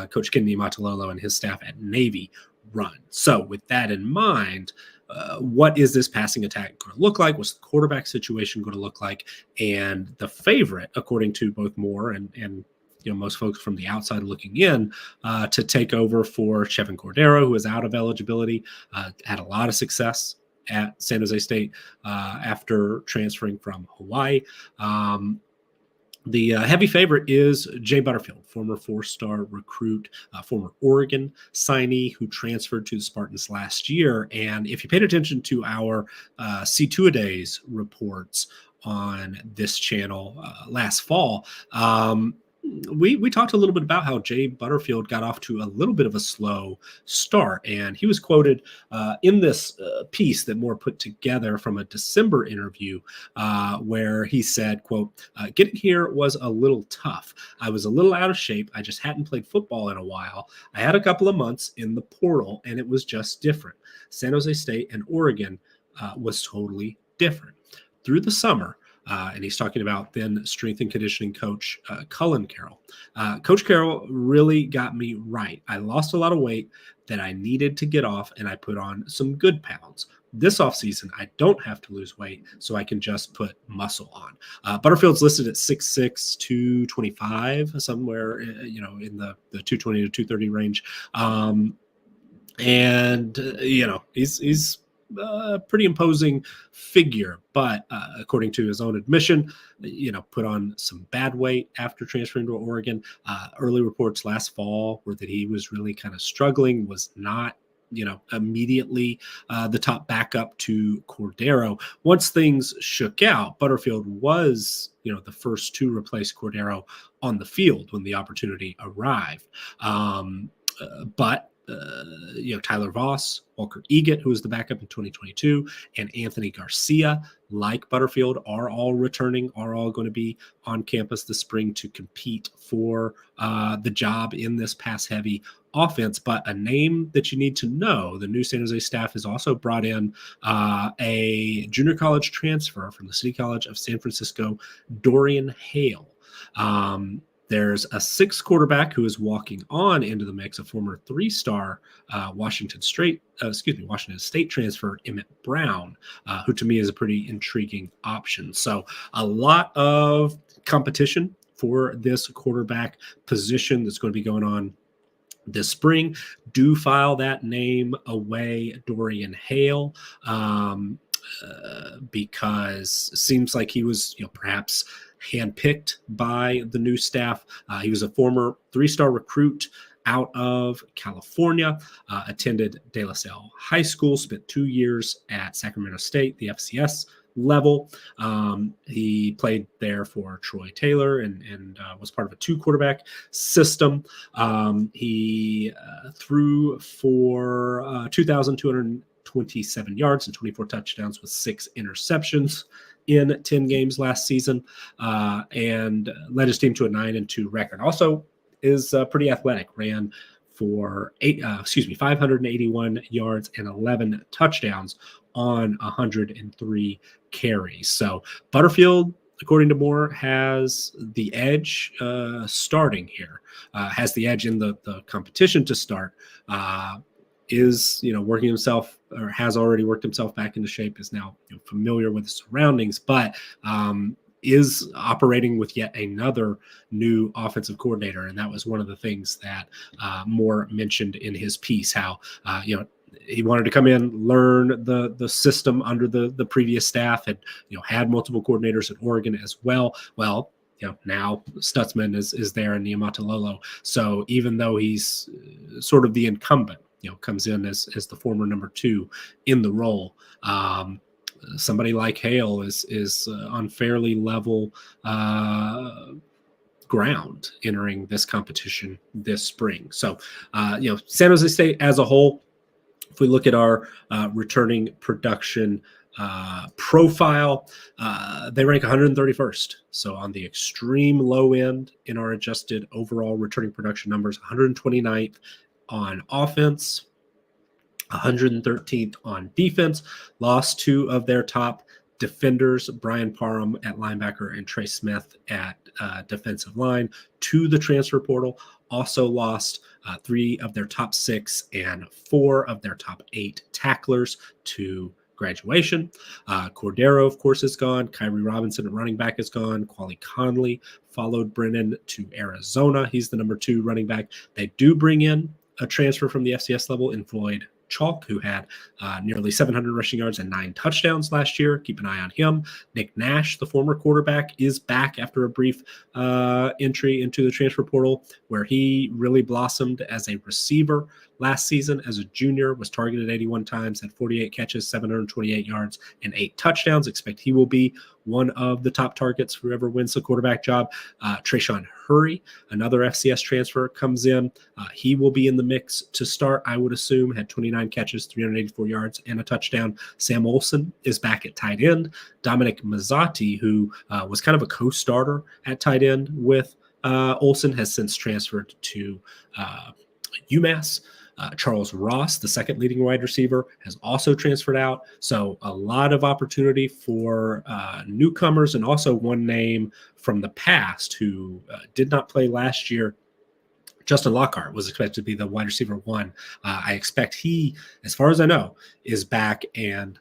Coach Ken Niumatalolo and his staff at Navy run. So with that in mind, what is this passing attack going to look like? What's the quarterback situation going to look like? And the favorite, according to both Moore and most folks from the outside looking in, to take over for Chevan Cordeiro, who is out of eligibility, had a lot of success at San Jose State after transferring from Hawaii. The heavy favorite is Jay Butterfield, former four-star recruit, former Oregon signee who transferred to the Spartans last year. And if you paid attention to our C2-A-Days reports on this channel last fall, we talked a little bit about how Jay Butterfield got off to a little bit of a slow start. And he was quoted in this piece that Moore put together from a December interview where he said, quote, getting here was a little tough. I was a little out of shape. I just hadn't played football in a while. I had a couple of months in the portal, and it was just different. San Jose State and Oregon was totally different. Through the summer, and he's talking about then strength and conditioning coach Cullen Carroll. Coach Carroll really got me right. I lost a lot of weight that I needed to get off, and I put on some good pounds. This offseason, I don't have to lose weight, so I can just put muscle on. Butterfield's listed at 6'6", 225, somewhere in the 220 to 230 range. He's pretty imposing figure, but according to his own admission, put on some bad weight after transferring to Oregon. Early reports last fall were that he was really kind of struggling, was not immediately the top backup to Cordeiro. Once things shook out, Butterfield was the first to replace Cordeiro on the field when the opportunity arrived. But Tyler Voss, Walker Eggett, who was the backup in 2022, and Anthony Garcia, like Butterfield, are all returning, are all going to be on campus this spring to compete for the job in this pass-heavy offense. But a name that you need to know, the new San Jose staff has also brought in a junior college transfer from the City College of San Francisco, Dorian Hale. There's a sixth quarterback who is walking on into the mix, a former three-star Washington State transfer, Emmett Brown, who to me is a pretty intriguing option. So a lot of competition for this quarterback position that's going to be going on this spring. Do file that name away, Dorian Hale, because it seems like he was perhaps handpicked by the new staff. He was a former three-star recruit out of California, attended De La Salle High School, spent 2 years at Sacramento State, the FCS level. He played there for Troy Taylor and was part of a 2-quarterback system. He threw for 2,227 yards and 24 touchdowns with 6 interceptions in 10 games last season, and led his team to a 9-2 record. Also is pretty athletic, ran for 581 yards and 11 touchdowns on 103 carries. So Butterfield, according to Moore, has the edge starting here, has the edge in the competition to start, is, working himself, or has already worked himself back into shape, is now familiar with the surroundings, but is operating with yet another new offensive coordinator. And that was one of the things that Moore mentioned in his piece, how, he wanted to come in, learn the system under the previous staff, and had multiple coordinators at Oregon as well. Well, now Stutzman is there in Niumatalolo. So even though he's sort of the incumbent, comes in as the former number 2 in the role, somebody like Hale is on fairly level ground entering this competition this spring. So, San Jose State as a whole, if we look at our returning production profile, they rank 131st. So on the extreme low end in our adjusted overall returning production numbers, 129th on offense, 113th on defense. Lost 2 of their top defenders, Brian Parham at linebacker and Trey Smith at defensive line, to the transfer portal. Also lost 3 of their top 6 and 4 of their top 8 tacklers to graduation. Cordero, of course, is gone. Kyrie Robinson at running back is gone. Quali Conley followed Brennan to Arizona. He's the number 2 running back. They do bring in a transfer from the FCS level in Floyd Chalk, who had nearly 700 rushing yards and 9 touchdowns last year. Keep an eye on him. Nick Nash, the former quarterback, is back after a brief entry into the transfer portal, where he really blossomed as a receiver last season. As a junior, was targeted 81 times, had 48 catches, 728 yards, and 8 touchdowns. Expect he will be one of the top targets for whoever wins the quarterback job. Trayshawn Hurry, another FCS transfer, comes in. He will be in the mix to start, I would assume. Had 29 catches, 384 yards, and a touchdown. Sam Olson is back at tight end. Dominic Mazzotti, who was kind of a co-starter at tight end with Olson, has since transferred to UMass. Charles Ross, the second leading wide receiver, has also transferred out. So a lot of opportunity for newcomers, and also one name from the past who did not play last year. Justin Lockhart was expected to be the wide receiver 1. I expect he, as far as I know, is back and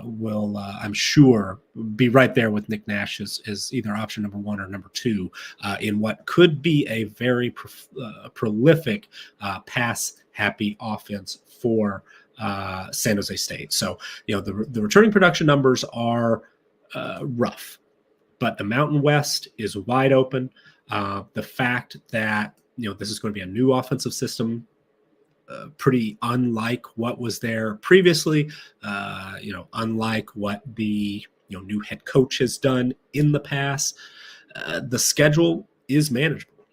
will, I'm sure, be right there with Nick Nash as either option number 1 or number 2 in what could be a very prolific pass-happy offense for San Jose State. So, the returning production numbers are rough, but the Mountain West is wide open. The fact that this is going to be a new offensive system, pretty unlike what was there previously, unlike what the new head coach has done in the past. The schedule is manageable.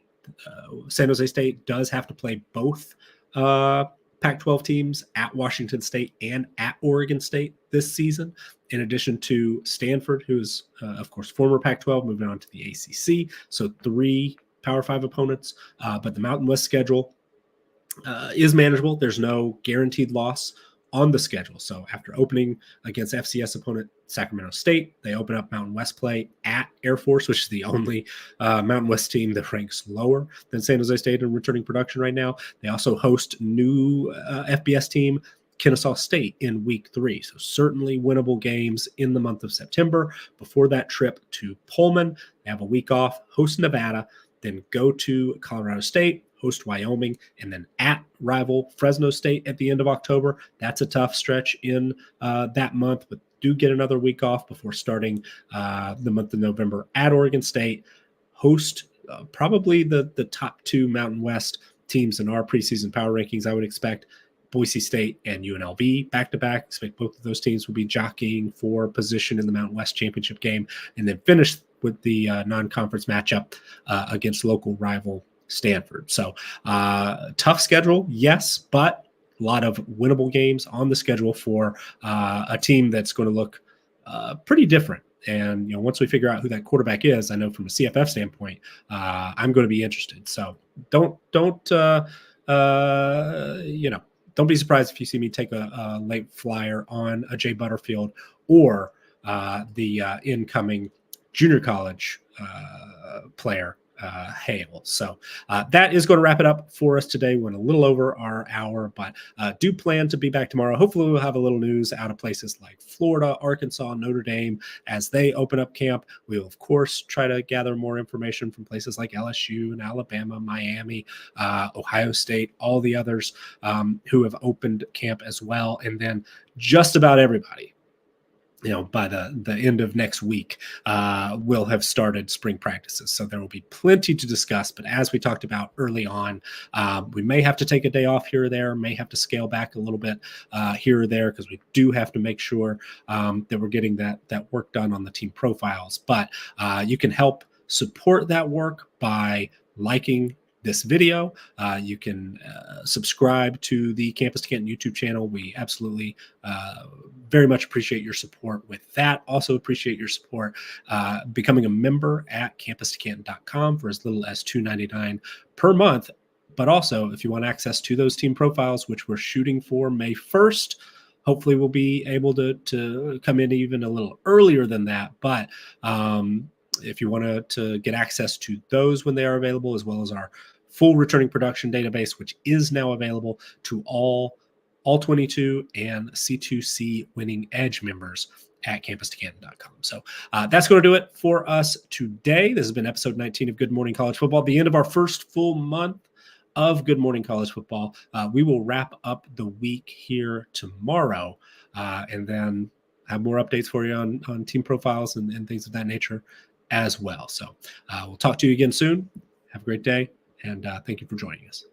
San Jose State does have to play both Pac-12 teams at Washington State and at Oregon State this season, in addition to Stanford, who's, of course, former Pac-12, moving on to the ACC. So 3 Power 5 opponents, but the Mountain West schedule is manageable. There's no guaranteed loss on the schedule. So after opening against FCS opponent Sacramento State, they open up Mountain West play at Air Force, which is the only Mountain West team that ranks lower than San Jose State in returning production right now. They also host new FBS team Kennesaw State in week 3. So certainly winnable games in the month of September. Before that trip to Pullman, they have a week off, host Nevada, then go to Colorado State, host Wyoming, and then at rival Fresno State at the end of October. That's a tough stretch in that month, but do get another week off before starting the month of November at Oregon State. Host probably the top 2 Mountain West teams in our preseason power rankings, I would expect Boise State and UNLV back-to-back. Expect both of those teams will be jockeying for position in the Mountain West Championship game, and then finish with the non-conference matchup against local rival Stanford. So tough schedule, yes, but a lot of winnable games on the schedule for a team that's going to look pretty different. And once we figure out who that quarterback is, I know from a CFF standpoint, I'm going to be interested. So don't be surprised if you see me take a late flyer on a Jay Butterfield or the incoming junior college player, Hale. So that is going to wrap it up for us today. We're a little over our hour, but do plan to be back tomorrow. Hopefully we'll have a little news out of places like Florida, Arkansas, Notre Dame as they open up camp. We'll, of course, try to gather more information from places like LSU and Alabama, Miami, Ohio State, all the others who have opened camp as well. And then just about everybody, by the end of next week, we'll have started spring practices. So there will be plenty to discuss. But as we talked about early on, we may have to take a day off here or there, may have to scale back a little bit here or there, because we do have to make sure that we're getting that work done on the team profiles. But you can help support that work by liking this video. You can subscribe to the Campus to Canton YouTube channel. We absolutely very much appreciate your support with that. Also appreciate your support becoming a member at campustocanton.com for as little as $2.99 per month. But also, if you want access to those team profiles, which we're shooting for May 1st, hopefully we'll be able to come in even a little earlier than that. But if you want to get access to those when they are available, as well as our full returning production database, which is now available to all 22 and C2C Winning Edge members at campustocanton.com. So that's going to do it for us today. This has been episode 19 of Good Morning College Football, the end of our first full month of Good Morning College Football. We will wrap up the week here tomorrow, and then have more updates for you on team profiles and things of that nature as well. So we'll talk to you again soon. Have a great day, and thank you for joining us.